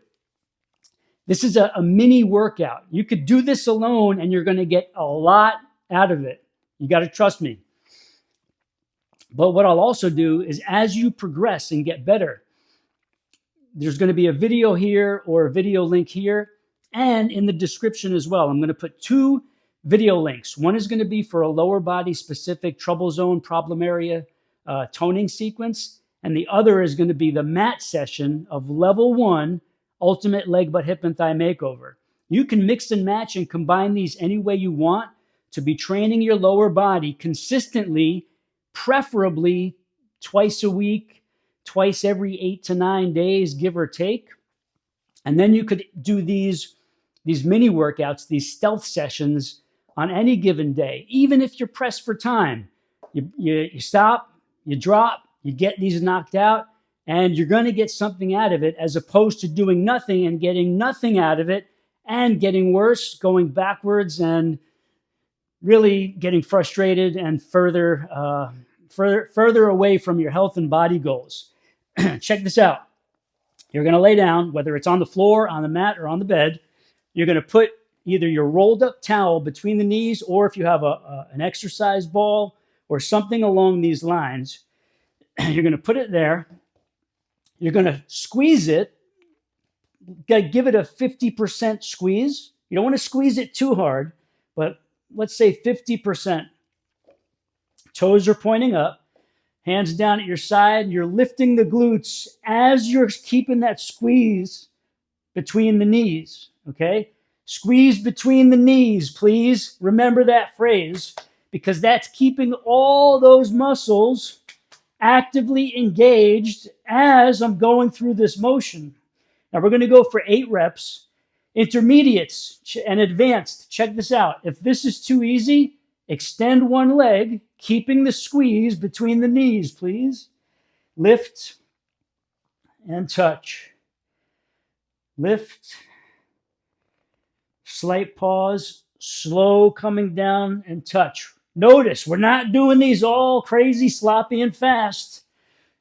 This is a mini workout. You could do this alone and you're going to get a lot out of it. You got to trust me. But what I'll also do is, as you progress and get better, there's going to be a video here or a video link here, and in the description as well. I'm going to put 2 video links. One is going to be for a lower body specific trouble zone problem area toning sequence. And the other is going to be the mat session of level 1, ultimate leg, butt, hip, and thigh makeover. You can mix and match and combine these any way you want to be training your lower body consistently, preferably twice a week, twice every 8 to 9 days, give or take. And then you could do these mini workouts, these stealth sessions on any given day, even if you're pressed for time. You stop, you drop, you get these knocked out, and you're going to get something out of it, as opposed to doing nothing and getting nothing out of it and getting worse, going backwards, and really getting frustrated and further away from your health and body goals. Check this out. You're going to lay down, whether it's on the floor, on the mat, or on the bed. You're going to put either your rolled up towel between the knees, or if you have an exercise ball or something along these lines, you're going to put it there. You're going to squeeze it. Give it a 50% squeeze. You don't want to squeeze it too hard, but let's say 50%. Toes are pointing up. Hands down at your side. You're lifting the glutes as you're keeping that squeeze between the knees, okay? Squeeze between the knees, please. Remember that phrase, because that's keeping all those muscles actively engaged as I'm going through this motion. Now we're going to go for 8 reps. Intermediates and advanced. Check this out. If this is too easy, extend one leg, keeping the squeeze between the knees, please. Lift and touch. Lift. Slight pause. Slow coming down and touch. Notice, we're not doing these all crazy, sloppy, and fast.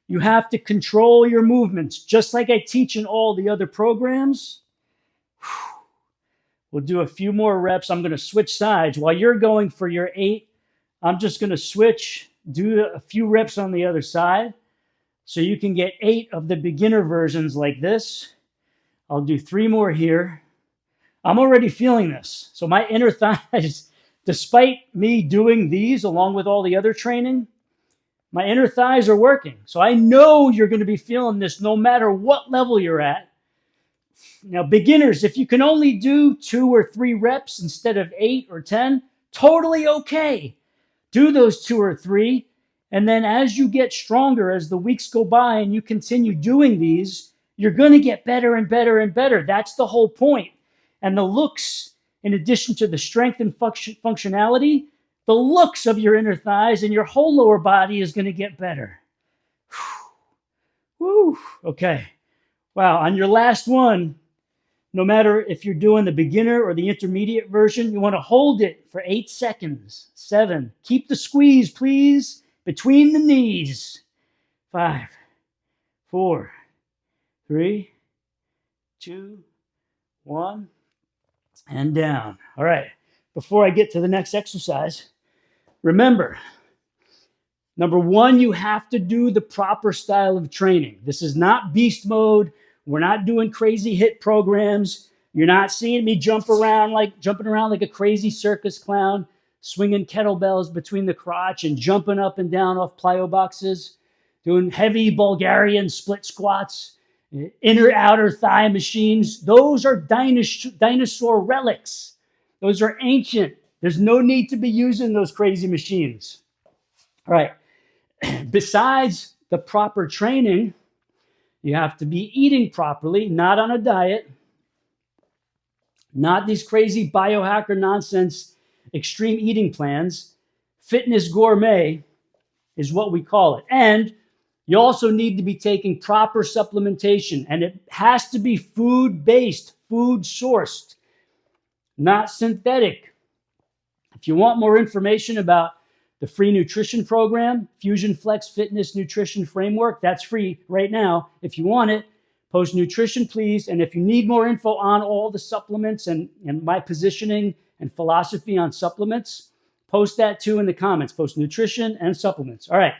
You have to control your movements, just like I teach in all the other programs. We'll do a few more reps. I'm going to switch sides. While you're going for your 8, I'm just going to switch, do a few reps on the other side, so you can get 8 of the beginner versions like this. I'll do 3 more here. I'm already feeling this. So my inner thighs, despite me doing these along with all the other training, my inner thighs are working. So I know you're going to be feeling this no matter what level you're at. Now, beginners, if you can only do 2 or 3 reps instead of 8 or 10, totally okay. Do those 2 or 3, and then as you get stronger, as the weeks go by and you continue doing these, you're going to get better and better and better. That's the whole point. And the looks, in addition to the strength and functionality, the looks of your inner thighs and your whole lower body is going to get better. Whew. Okay. Wow. On your last one, no matter if you're doing the beginner or the intermediate version, you want to hold it for 8 seconds. 7. Keep the squeeze, please, between the knees. 5, 4, 3, 2, 1, and down. All right. Before I get to the next exercise, remember, number 1, you have to do the proper style of training. This is not beast mode. We're not doing crazy HIIT programs. You're not seeing me jumping around like a crazy circus clown, swinging kettlebells between the crotch and jumping up and down off plyo boxes, doing heavy Bulgarian split squats, inner outer thigh machines. Those are dinosaur relics. Those are ancient. There's no need to be using those crazy machines. All right. Besides the proper training, you have to be eating properly, not on a diet, not these crazy biohacker nonsense extreme eating plans. Fitness gourmet is what we call it. And you also need to be taking proper supplementation, and it has to be food-based, food-sourced, not synthetic. If you want more information about the free nutrition program, Fusion Flex Fitness Nutrition Framework, that's free right now. If you want it, post nutrition, please. And if you need more info on all the supplements and my positioning and philosophy on supplements, post that too in the comments. Post nutrition and supplements. All right.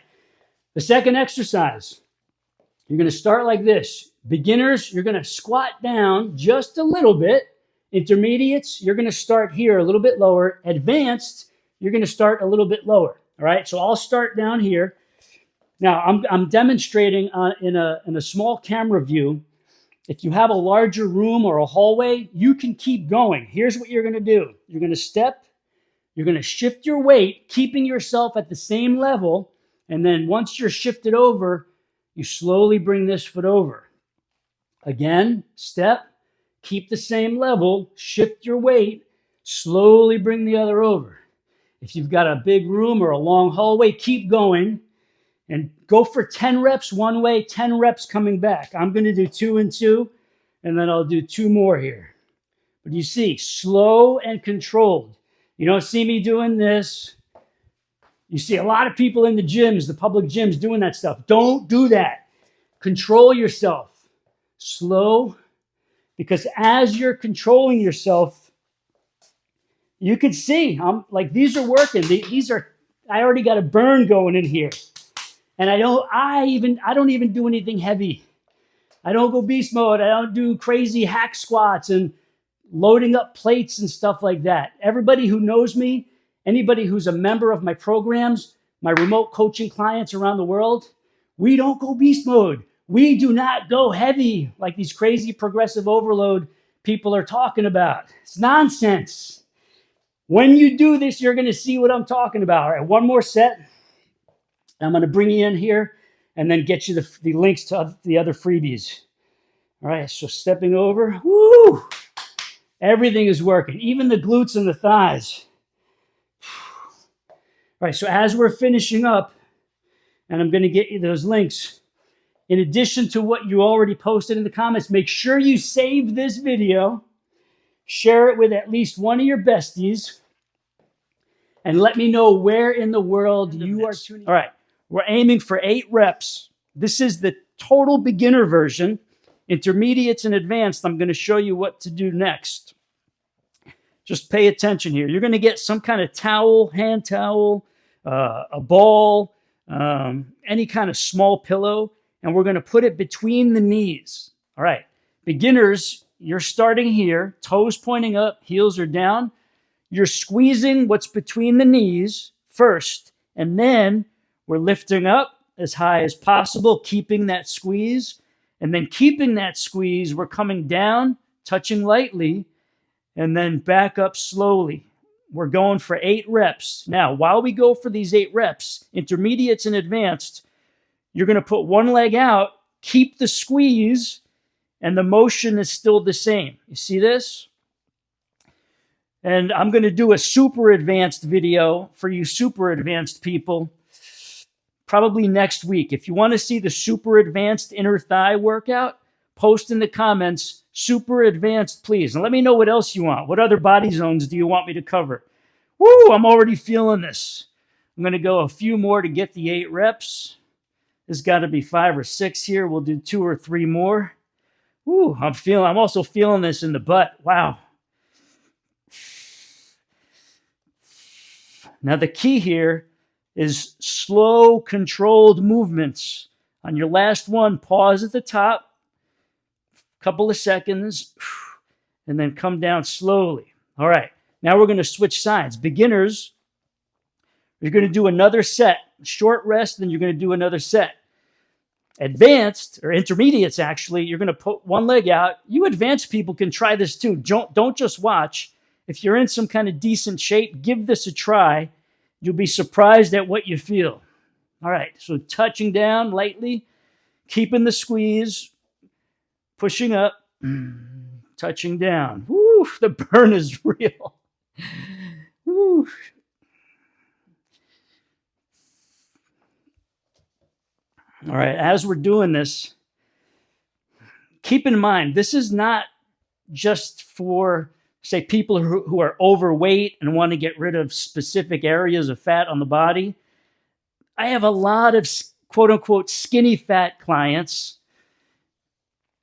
The second exercise, you're going to start like this. Beginners, you're going to squat down just a little bit. Intermediates, you're going to start here a little bit lower. Advanced, you're going to start a little bit lower. All right, so I'll start down here. Now, I'm demonstrating in a small camera view. If you have a larger room or a hallway, you can keep going. Here's what you're going to do. You're going to step. You're going to shift your weight, keeping yourself at the same level, And then once you're shifted over, you slowly bring this foot over. Again, step, keep the same level, shift your weight, slowly bring the other over. If you've got a big room or a long hallway, keep going and go for 10 reps one way, 10 reps coming back. I'm going to do 2 and 2, and then I'll do 2 more here. But you see, slow and controlled. You don't see me doing this. You see a lot of people in the gyms, the public gyms, doing that stuff. Don't do that. Control yourself. Slow, because as you're controlling yourself, you can see, I'm like, these are working. I already got a burn going in here. And I don't even do anything heavy. I don't go beast mode. I don't do crazy hack squats and loading up plates and stuff like that. Everybody who knows me, anybody who's a member of my programs, my remote coaching clients around the world, we don't go beast mode. We do not go heavy like these crazy progressive overload people are talking about. It's nonsense. When you do this, you're going to see what I'm talking about. All right, one more set. I'm going to bring you in here and then get you the links to the other freebies. All right, so stepping over. Woo! Everything is working, even the glutes and the thighs. All right, so as we're finishing up, and I'm going to get you those links, in addition to what you already posted in the comments, make sure you save this video, share it with at least one of your besties, and let me know where in the world you are tuning in. All right, we're aiming for 8 reps. This is the total beginner version. Intermediates and advanced, I'm going to show you what to do next. Just pay attention here. You're going to get some kind of towel, hand towel, a ball, any kind of small pillow, and we're going to put it between the knees. All right, beginners, you're starting here, toes pointing up, heels are down. You're squeezing what's between the knees first, and then we're lifting up as high as possible, keeping that squeeze, and then keeping that squeeze, we're coming down, touching lightly, and then back up slowly. We're going for 8 reps. Now, while we go for these 8 reps, intermediates and advanced, you're going to put one leg out, keep the squeeze, and the motion is still the same. You see this? And I'm going to do a super advanced video for you super advanced people probably next week. If you want to see the super advanced inner thigh workout, post in the comments, super advanced, please. And let me know what else you want. What other body zones do you want me to cover? Woo, I'm already feeling this. I'm going to go a few more to get the 8 reps. There's got to be 5 or 6 here. We'll do 2 or 3 more. Woo, I'm also feeling this in the butt. Wow. Now the key here is slow, controlled movements. On your last one, pause at the top, a couple of seconds, and then come down slowly. All right, now we're going to switch sides. Beginners, you're going to do another set. Short rest, then you're going to do another set. Advanced, or intermediates actually, you're going to put one leg out. You advanced people can try this too. Don't just watch. If you're in some kind of decent shape, give this a try. You'll be surprised at what you feel. All right, so touching down lightly, keeping the squeeze, pushing up, touching down. Woo, the burn is real. Woo. All right, as we're doing this, keep in mind, this is not just for, say, people who are overweight and want to get rid of specific areas of fat on the body. I have a lot of quote-unquote skinny fat clients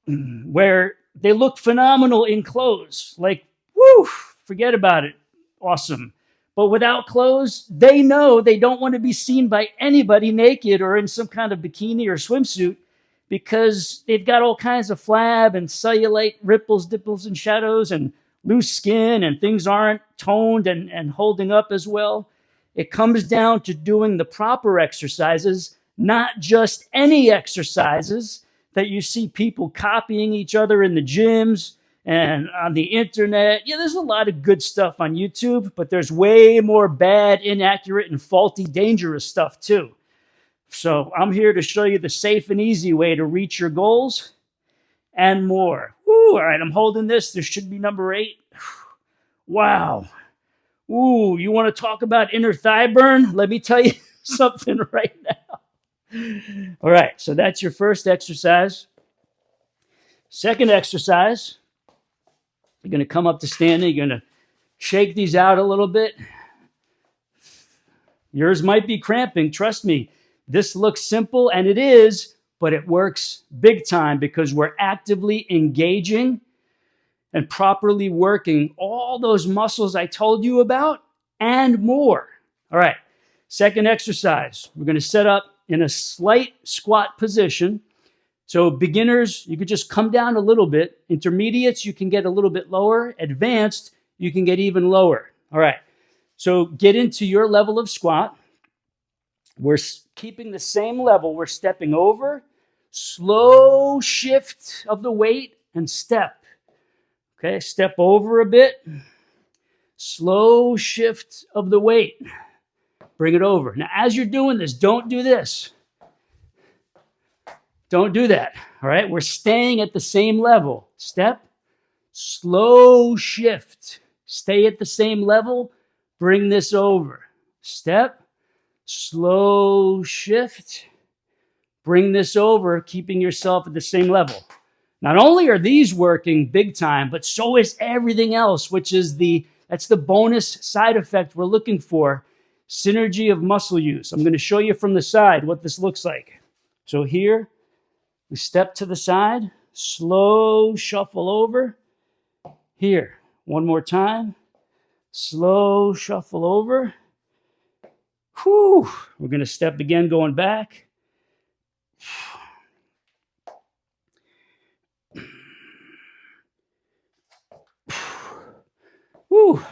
where they look phenomenal in clothes. Like, woo, forget about it. Awesome. But without clothes, they know they don't want to be seen by anybody naked or in some kind of bikini or swimsuit because they've got all kinds of flab and cellulite ripples, dimples, and shadows and loose skin, and things aren't toned and holding up as well. It comes down to doing the proper exercises, not just any exercises that you see people copying each other in the gyms and on the internet. Yeah, there's a lot of good stuff on YouTube, but there's way more bad, inaccurate, and faulty, dangerous stuff too. So I'm here to show you the safe and easy way to reach your goals and more. Woo, all right, I'm holding this. This should be number 8. Wow. Ooh, you want to talk about inner thigh burn? Let me tell you something right now. All right, so that's your first exercise. Second exercise, you're going to come up to standing. You're going to shake these out a little bit. Yours might be cramping. Trust me, this looks simple, and it is, but it works big time because we're actively engaging and properly working all those muscles I told you about and more. All right, second exercise. We're going to set up in a slight squat position. So beginners, you could just come down a little bit. Intermediates, you can get a little bit lower. Advanced, you can get even lower. All right, so get into your level of squat. We're keeping the same level. We're stepping over, slow shift of the weight, and step. Okay, step over a bit, slow shift of the weight. Bring it over. Now, as you're doing this, don't do this. Don't do that, all right? We're staying at the same level. Step, slow shift. Stay at the same level. Bring this over. Step, slow shift. Bring this over, keeping yourself at the same level. Not only are these working big time, but so is everything else, which is that's the bonus side effect we're looking for, synergy of muscle use. I'm going to show you from the side what this looks like. So here, we step to the side, slow shuffle over. Here, one more time, slow shuffle over. Whew. We're going to step again, going back. Whew.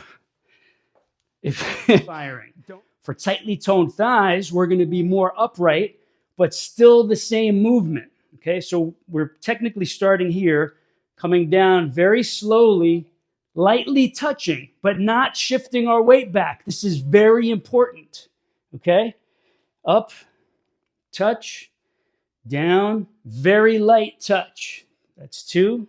If firing. For tightly toned thighs, we're going to be more upright, but still the same movement. Okay, so we're technically starting here, coming down very slowly, lightly touching, but not shifting our weight back. This is very important. Okay, up, touch, down, very light touch. That's 2.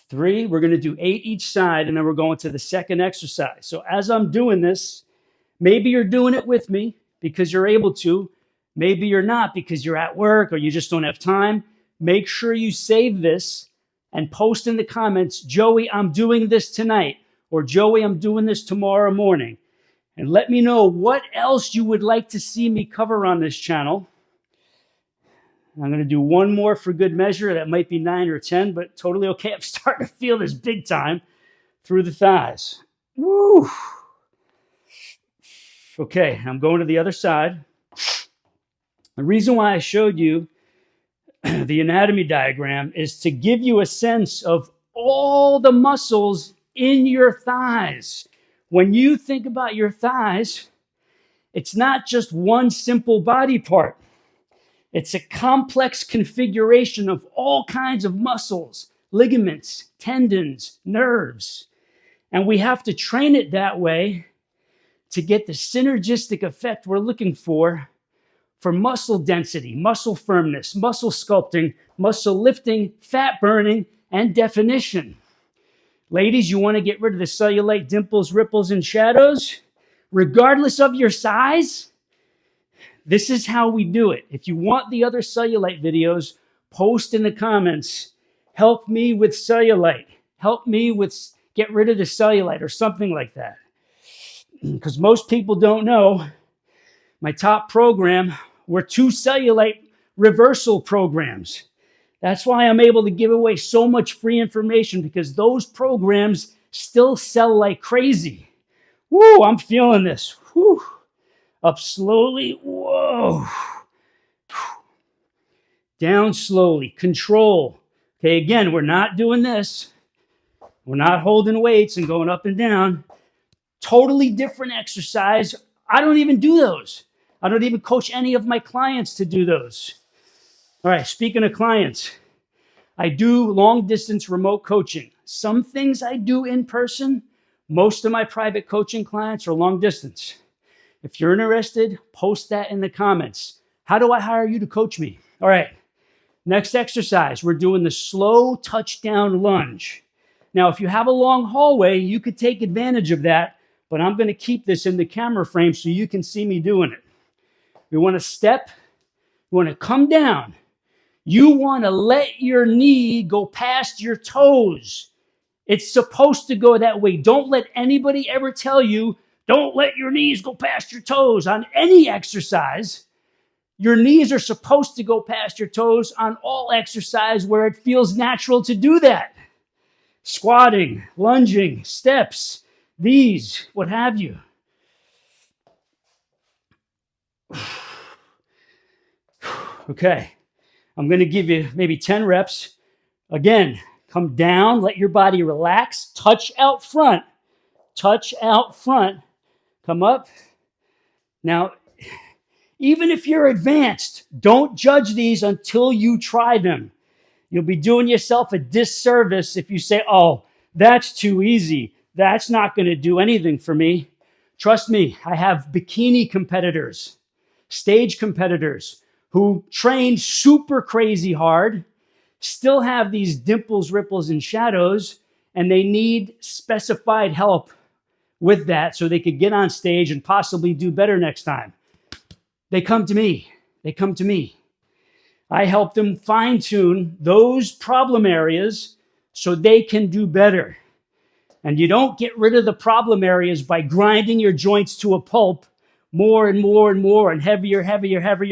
3, we're going to do 8 each side, and then we're going to the second exercise. So as I'm doing this, maybe you're doing it with me because you're able to. Maybe you're not because you're at work or you just don't have time. Make sure you save this and post in the comments, Joey, I'm doing this tonight, or Joey, I'm doing this tomorrow morning. And let me know what else you would like to see me cover on this channel. I'm going to do one more for good measure. That might be 9 or 10, but totally okay. I'm starting to feel this big time through the thighs. Woo! Okay, I'm going to the other side. The reason why I showed you the anatomy diagram is to give you a sense of all the muscles in your thighs. When you think about your thighs, it's not just one simple body part. It's a complex configuration of all kinds of muscles, ligaments, tendons, nerves. And we have to train it that way to get the synergistic effect we're looking for muscle density, muscle firmness, muscle sculpting, muscle lifting, fat burning, and definition. Ladies, you want to get rid of the cellulite, dimples, ripples, and shadows? Regardless of your size, this is how we do it. If you want the other cellulite videos, post in the comments, help me with cellulite. Help me with get rid of the cellulite or something like that. Because most people don't know, my top program were 2 cellulite reversal programs. That's why I'm able to give away so much free information, because those programs still sell like crazy. Woo, I'm feeling this. Woo. Up slowly. Whoa. Down slowly. Control. Okay, again, we're not doing this. We're not holding weights and going up and down. Totally different exercise. I don't even do those. I don't even coach any of my clients to do those. All right, speaking of clients, I do long distance remote coaching. Some things I do in person. Most of my private coaching clients are long distance. If you're interested, post that in the comments. How do I hire you to coach me? All right. Next exercise, we're doing the slow touchdown lunge. Now, if you have a long hallway, you could take advantage of that, but I'm going to keep this in the camera frame so you can see me doing it. You want to step, you want to come down. You want to let your knee go past your toes. It's supposed to go that way. Don't let anybody ever tell you, don't let your knees go past your toes on any exercise. Your knees are supposed to go past your toes on all exercise where it feels natural to do that. Squatting, lunging, steps, these, what have you. Okay, I'm going to give you maybe 10 reps. Again, come down, let your body relax, touch out front, come up. Now, even if you're advanced, don't judge these until you try them. You'll be doing yourself a disservice if you say, oh, that's too easy. That's not going to do anything for me. Trust me, I have bikini competitors, stage competitors who train super crazy hard, still have these dimples, ripples, and shadows, and they need specified help with that so they could get on stage and possibly do better next time. They come to me. I help them fine-tune those problem areas so they can do better. And you don't get rid of the problem areas by grinding your joints to a pulp more and more and more and heavier,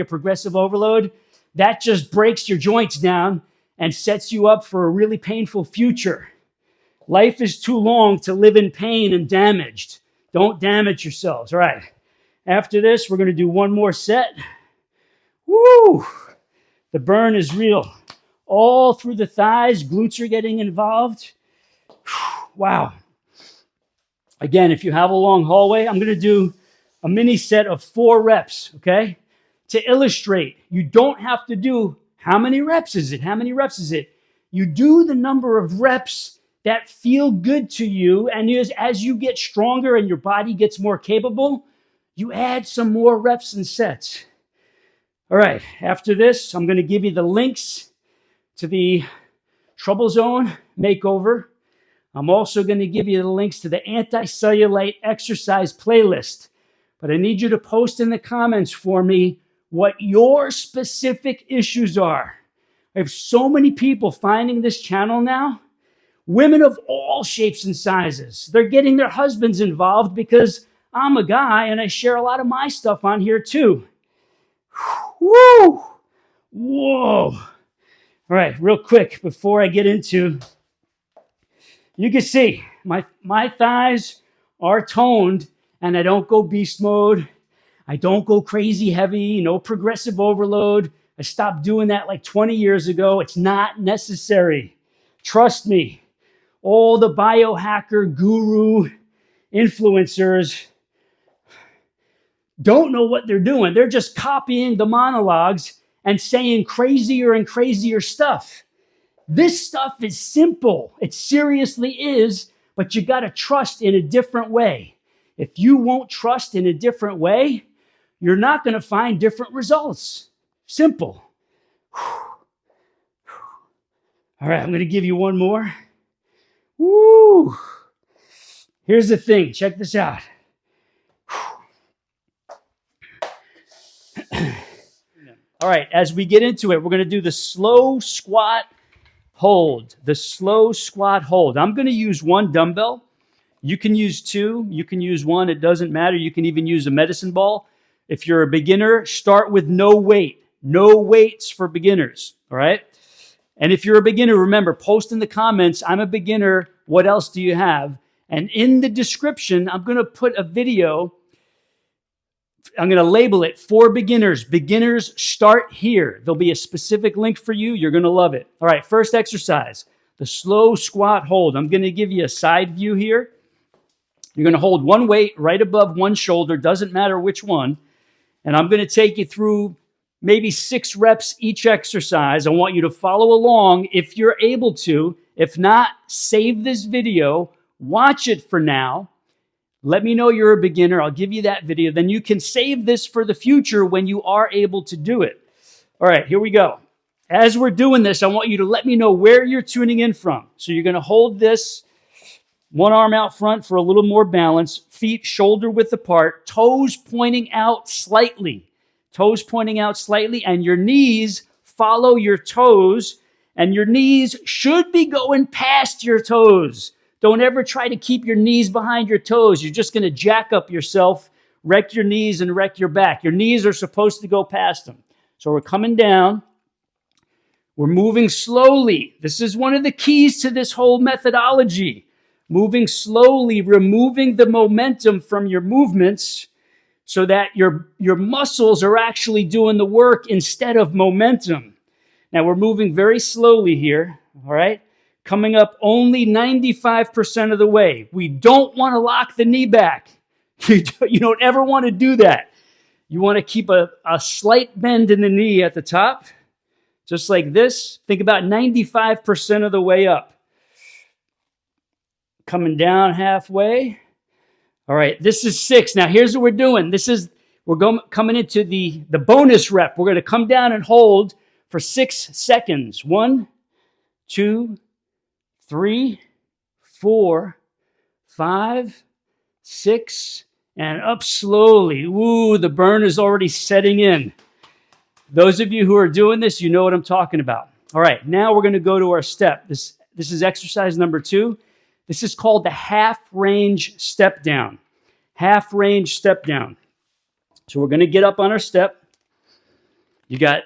progressive overload. That just breaks your joints down and sets you up for a really painful future. Life is too long to live in pain and damaged. Don't damage yourselves. All right. After this, we're going to do one more set. Woo! The burn is real. All through the thighs, glutes are getting involved. Wow. Again, if you have a long hallway, I'm going to do a mini set of 4 reps, okay? To illustrate, you don't have to do how many reps is it? You do the number of reps that feel good to you, and as you get stronger and your body gets more capable, you add some more reps and sets. All right, after this, I'm going to give you the links to the Trouble Zone Makeover. I'm also going to give you the links to the anti-cellulite exercise playlist. But I need you to post in the comments for me what your specific issues are. I have so many people finding this channel now. Women of all shapes and sizes. They're getting their husbands involved because I'm a guy and I share a lot of my stuff on here too. Woo! Whoa! All right, real quick before I get into, you can see my thighs are toned and I don't go beast mode. I don't go crazy heavy, no progressive overload. I stopped doing that like 20 years ago. It's not necessary. Trust me. All the biohacker guru influencers don't know what they're doing. They're just copying the monologues and saying crazier and crazier stuff. This stuff is simple. It seriously is, but you got to trust in a different way. If you won't trust in a different way, you're not going to find different results. Simple. All right, I'm going to give you one more. Woo! Here's the thing. Check this out. All right, as we get into it, we're going to do the slow squat hold. The slow squat hold. I'm going to use 1 dumbbell. You can use 2. You can use 1. It doesn't matter. You can even use a medicine ball. If you're a beginner, start with no weight. No weights for beginners, all right? And if you're a beginner, remember, post in the comments, I'm a beginner, what else do you have? And in the description, I'm going to put a video. I'm going to label it for beginners. Beginners start here. There'll be a specific link for you. You're going to love it. All right, first exercise, the slow squat hold. I'm going to give you a side view here. You're going to hold one weight right above one shoulder, doesn't matter which one. And I'm going to take you through maybe 6 reps each exercise. I want you to follow along if you're able to. If not, save this video, watch it for now. Let me know you're a beginner. I'll give you that video. Then you can save this for the future when you are able to do it. All right, here we go. As we're doing this, I want you to let me know where you're tuning in from. So you're going to hold this, one arm out front for a little more balance, feet shoulder width apart, toes pointing out slightly. Toes pointing out slightly, and your knees follow your toes, and your knees should be going past your toes. Don't ever try to keep your knees behind your toes. You're just going to jack up yourself, wreck your knees, and wreck your back. Your knees are supposed to go past them. So we're coming down. We're moving slowly. This is one of the keys to this whole methodology. Moving slowly, removing the momentum from your movements so that your muscles are actually doing the work instead of momentum. Now, we're moving very slowly here, all right? Coming up only 95% of the way. We don't want to lock the knee back. You don't ever want to do that. You want to keep a slight bend in the knee at the top, just like this. Think about 95% of the way up. Coming down halfway. All right, this is 6. Now, here's what we're doing. We're coming into the bonus rep. We're going to come down and hold for 6 seconds. 1, 2, 3, 4, 5, 6, and up slowly. Ooh, the burn is already setting in. Those of you who are doing this, you know what I'm talking about. All right, now we're going to go to our step. This is exercise number 2. This is called the half range step down. Half range step down. So we're going to get up on our step. You got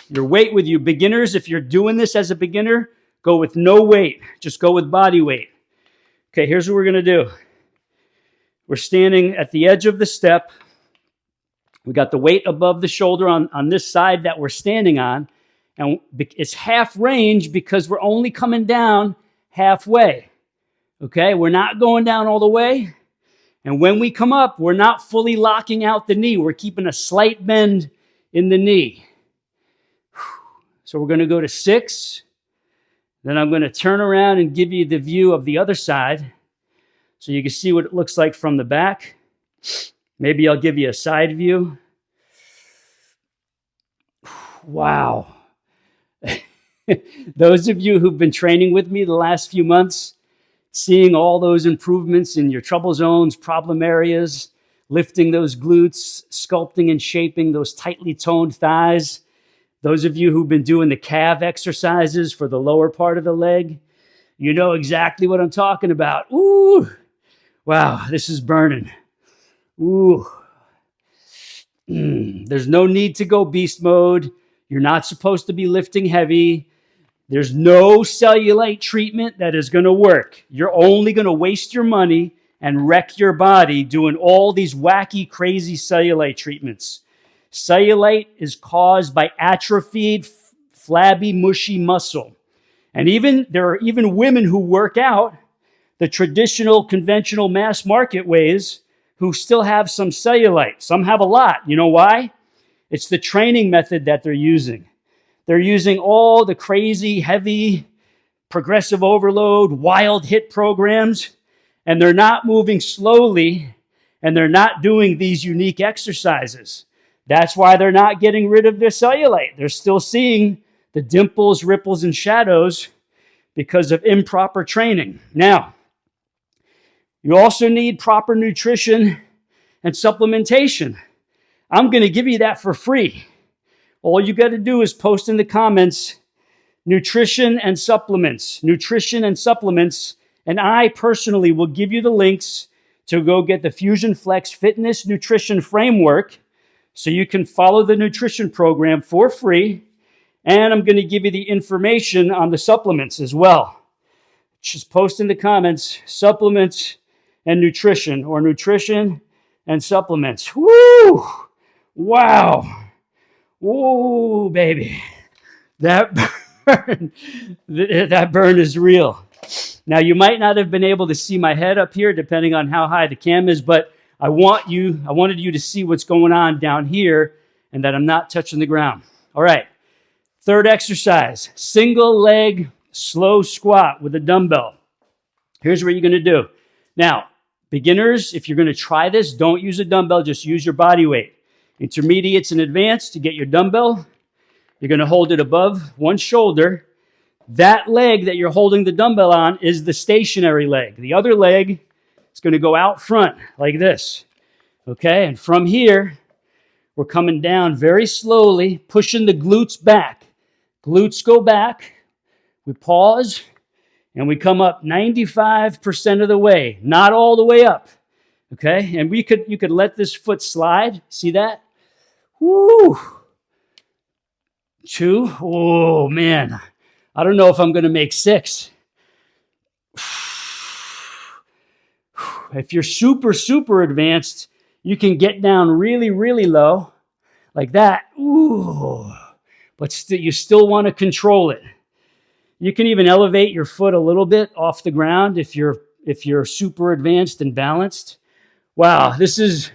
your weight with you. Beginners, if you're doing this as a beginner, go with no weight. Just go with body weight. Okay, here's what we're going to do. We're standing at the edge of the step. We got the weight above the shoulder on this side that we're standing on. And it's half range because we're only coming down halfway. Okay, we're not going down all the way. And when we come up, we're not fully locking out the knee. We're keeping a slight bend in the knee. So we're going to go to 6. Then I'm going to turn around and give you the view of the other side so you can see what it looks like from the back. Maybe I'll give you a side view. Wow. Those of you who've been training with me the last few months, seeing all those improvements in your trouble zones, problem areas, lifting those glutes, sculpting and shaping those tightly toned thighs. Those of you who've been doing the calf exercises for the lower part of the leg, you know exactly what I'm talking about. Ooh, wow, this is burning. Ooh. There's no need to go beast mode. You're not supposed to be lifting heavy. There's no cellulite treatment that is going to work. You're only going to waste your money and wreck your body doing all these wacky, crazy cellulite treatments. Cellulite is caused by atrophied, flabby, mushy muscle. And there are even women who work out the traditional, conventional mass market ways who still have some cellulite. Some have a lot. You know why? It's the training method that they're using. They're using all the crazy, heavy, progressive overload, wild hit programs, and they're not moving slowly, and they're not doing these unique exercises. That's why they're not getting rid of their cellulite. They're still seeing the dimples, ripples, and shadows because of improper training. Now, you also need proper nutrition and supplementation. I'm going to give you that for free. All you got to do is post in the comments, nutrition and supplements, and I personally will give you the links to go get the Fusion Flex Fitness Nutrition Framework so you can follow the nutrition program for free, and I'm going to give you the information on the supplements as well. Just post in the comments, supplements and nutrition, or nutrition and supplements. Woo! Wow! Whoa, baby. That burn is real. Now, you might not have been able to see my head up here, depending on how high the cam is, but I wanted you to see what's going on down here and that I'm not touching the ground. All right. Third exercise, single leg slow squat with a dumbbell. Here's what you're going to do. Now, Beginners, if you're going to try this, don't use a dumbbell, just use your body weight. Intermediates and advanced, to get your dumbbell, you're going to hold it above one shoulder. That leg that you're holding the dumbbell on is the stationary leg. The other leg is going to go out front like this. Okay, and from here, we're coming down very slowly, pushing the glutes back. Glutes go back. We pause, and we come up 95% of the way, not all the way up. Okay, and you could let this foot slide. See that? Woo! 2. Oh, man. I don't know if I'm going to make 6. If you're super, super advanced, you can get down really, really low like that. Ooh. But you still want to control it. You can even elevate your foot a little bit off the ground if you're super advanced and balanced. Wow, this is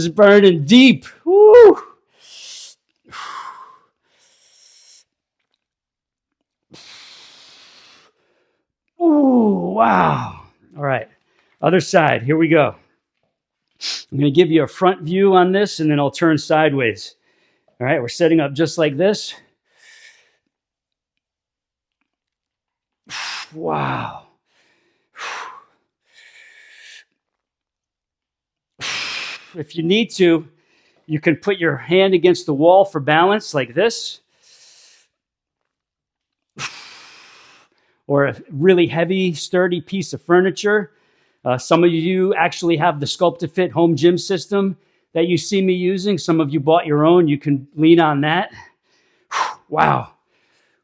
burning deep. Woo. Ooh, wow. All right, other side. Here we go. I'm going to give you a front view on this, and then I'll turn sideways. All right, we're setting up just like this. Wow. If you need to, you can put your hand against the wall for balance like this. Or a really heavy, sturdy piece of furniture. Some of you actually have the Sculpted Fit home gym system that you see me using. Some of you bought your own. You can lean on that. Wow.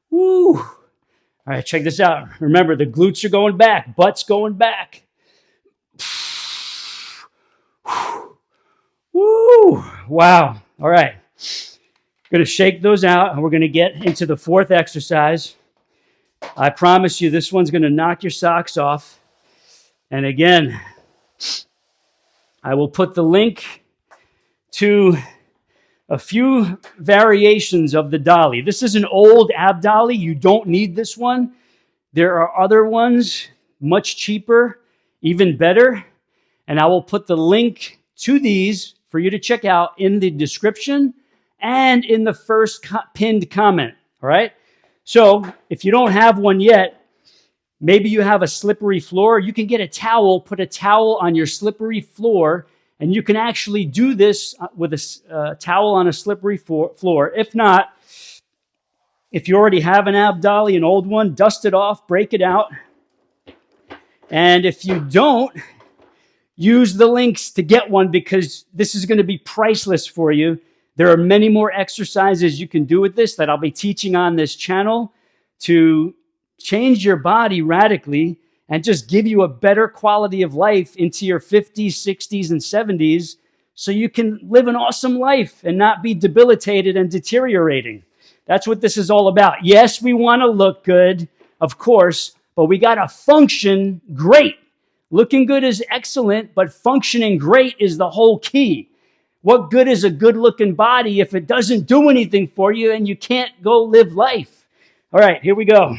Woo. All right, check this out. Remember, the glutes are going back. Butt's going back. Woo. Wow. All right. Going to shake those out, and we're going to get into the 4th exercise. I promise you, this one's going to knock your socks off. And again, I will put the link to a few variations of the dolly. This is an old ab dolly. You don't need this one. There are other ones, much cheaper, even better. And I will put the link to these for you to check out in the description and in the first pinned comment. All right? So if you don't have one yet, maybe you have a slippery floor. You can get a towel, put a towel on your slippery floor, and you can actually do this with a towel on a slippery floor. If not, if you already have an ab dolly, an old one, dust it off, break it out. And if you don't, use the links to get one, because this is going to be priceless for you. There are many more exercises you can do with this that I'll be teaching on this channel to change your body radically and just give you a better quality of life into your 50s, 60s, and 70s so you can live an awesome life and not be debilitated and deteriorating. That's what this is all about. Yes, we want to look good, of course, but we got to function great. Looking good is excellent, but functioning great is the whole key. What good is a good-looking body if it doesn't do anything for you and you can't go live life? All right, here we go.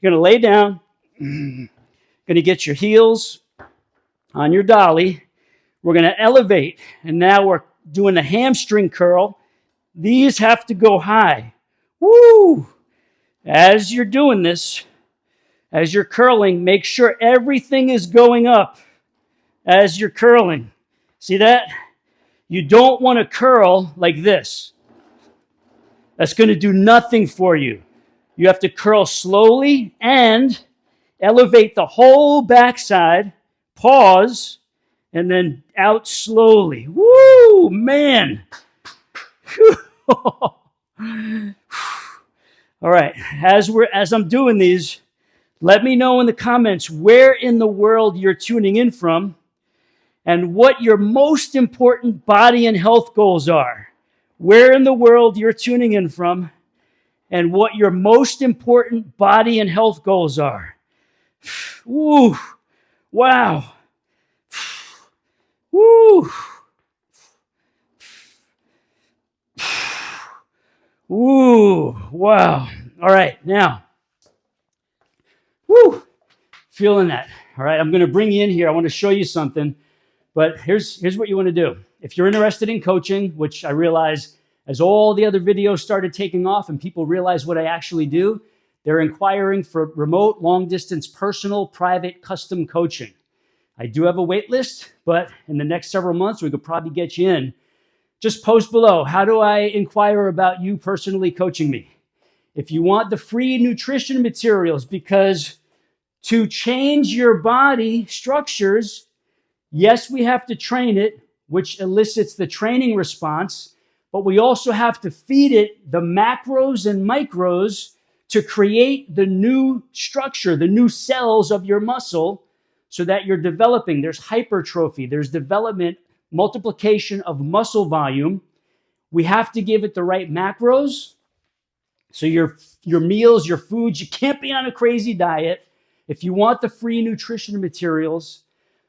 You're going to lay down. Going to get your heels on your dolly. We're going to elevate, and now we're doing a hamstring curl. These have to go high. Woo! As you're doing this, as you're curling, make sure everything is going up as you're curling. See that? You don't want to curl like this. That's going to do nothing for you. You have to curl slowly and elevate the whole backside, pause, and then out slowly. Woo, man. All right, as I'm doing these, let me know in the comments where in the world you're tuning in from and what your most important body and health goals are. Where in the world you're tuning in from and what your most important body and health goals are. Woo! Wow! Woo! Woo! Wow! All right, now. Woo! Feeling that. All right, I'm going to bring you in here. I want to show you something, but here's what you want to do. If you're interested in coaching, which I realize as all the other videos started taking off and people realize what I actually do, they're inquiring for remote, long-distance, personal, private, custom coaching. I do have a wait list, but in the next several months, we could probably get you in. Just post below, how do I inquire about you personally coaching me? If you want the free nutrition materials, because to change your body structures, yes, we have to train it, which elicits the training response, but we also have to feed it the macros and micros to create the new structure, the new cells of your muscle so that you're developing. There's hypertrophy, there's development, multiplication of muscle volume. We have to give it the right macros. So your meals, your foods, you can't be on a crazy diet. If you want the free nutrition materials,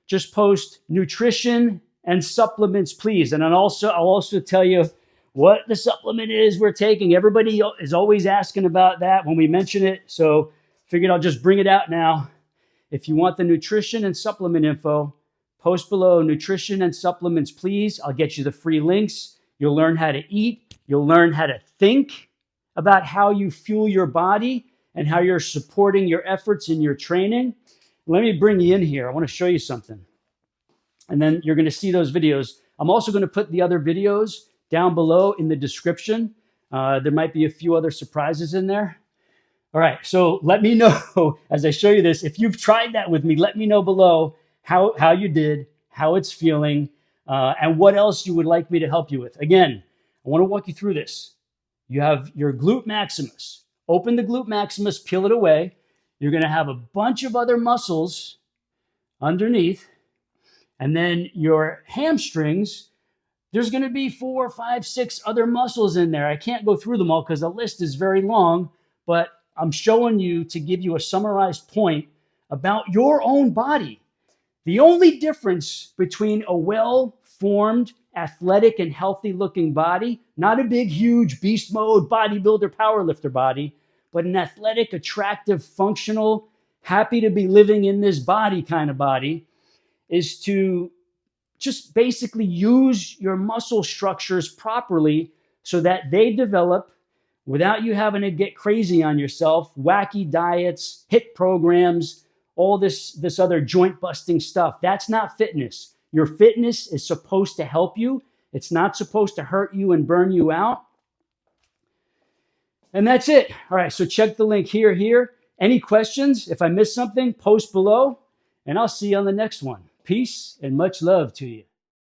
just post nutrition and supplements, please. And I'll also tell you what the supplement is we're taking. Everybody is always asking about that when we mention it. So figured I'll just bring it out now. If you want the nutrition and supplement info, post below nutrition and supplements, please. I'll get you the free links. You'll learn how to eat. You'll learn how to think about how you fuel your body and how you're supporting your efforts in your training. Let me bring you in here. I want to show you something. And then you're going to see those videos. I'm also going to put the other videos down below in the description. There might be a few other surprises in there. All right, so let me know as I show you this. If you've tried that with me, let me know below how you did, how it's feeling, and what else you would like me to help you with. Again, I want to walk you through this. You have your glute maximus. Open the glute maximus, peel it away. You're going to have a bunch of other muscles underneath. And then your hamstrings, there's going to be 4, 5, 6 other muscles in there. I can't go through them all because the list is very long, but I'm showing you to give you a summarized point about your own body. The only difference between a well-formed, athletic, and healthy-looking body, not a big, huge beast mode bodybuilder, powerlifter body, but an athletic, attractive, functional, happy to be living in this body kind of body, is to just basically use your muscle structures properly so that they develop without you having to get crazy on yourself, wacky diets, HIIT programs, all this other joint busting stuff. That's not fitness. Your fitness is supposed to help you. It's not supposed to hurt you and burn you out. And that's it. All right, so check the link here. Any questions? If I missed something, post below, and I'll see you on the next one. Peace and much love to you.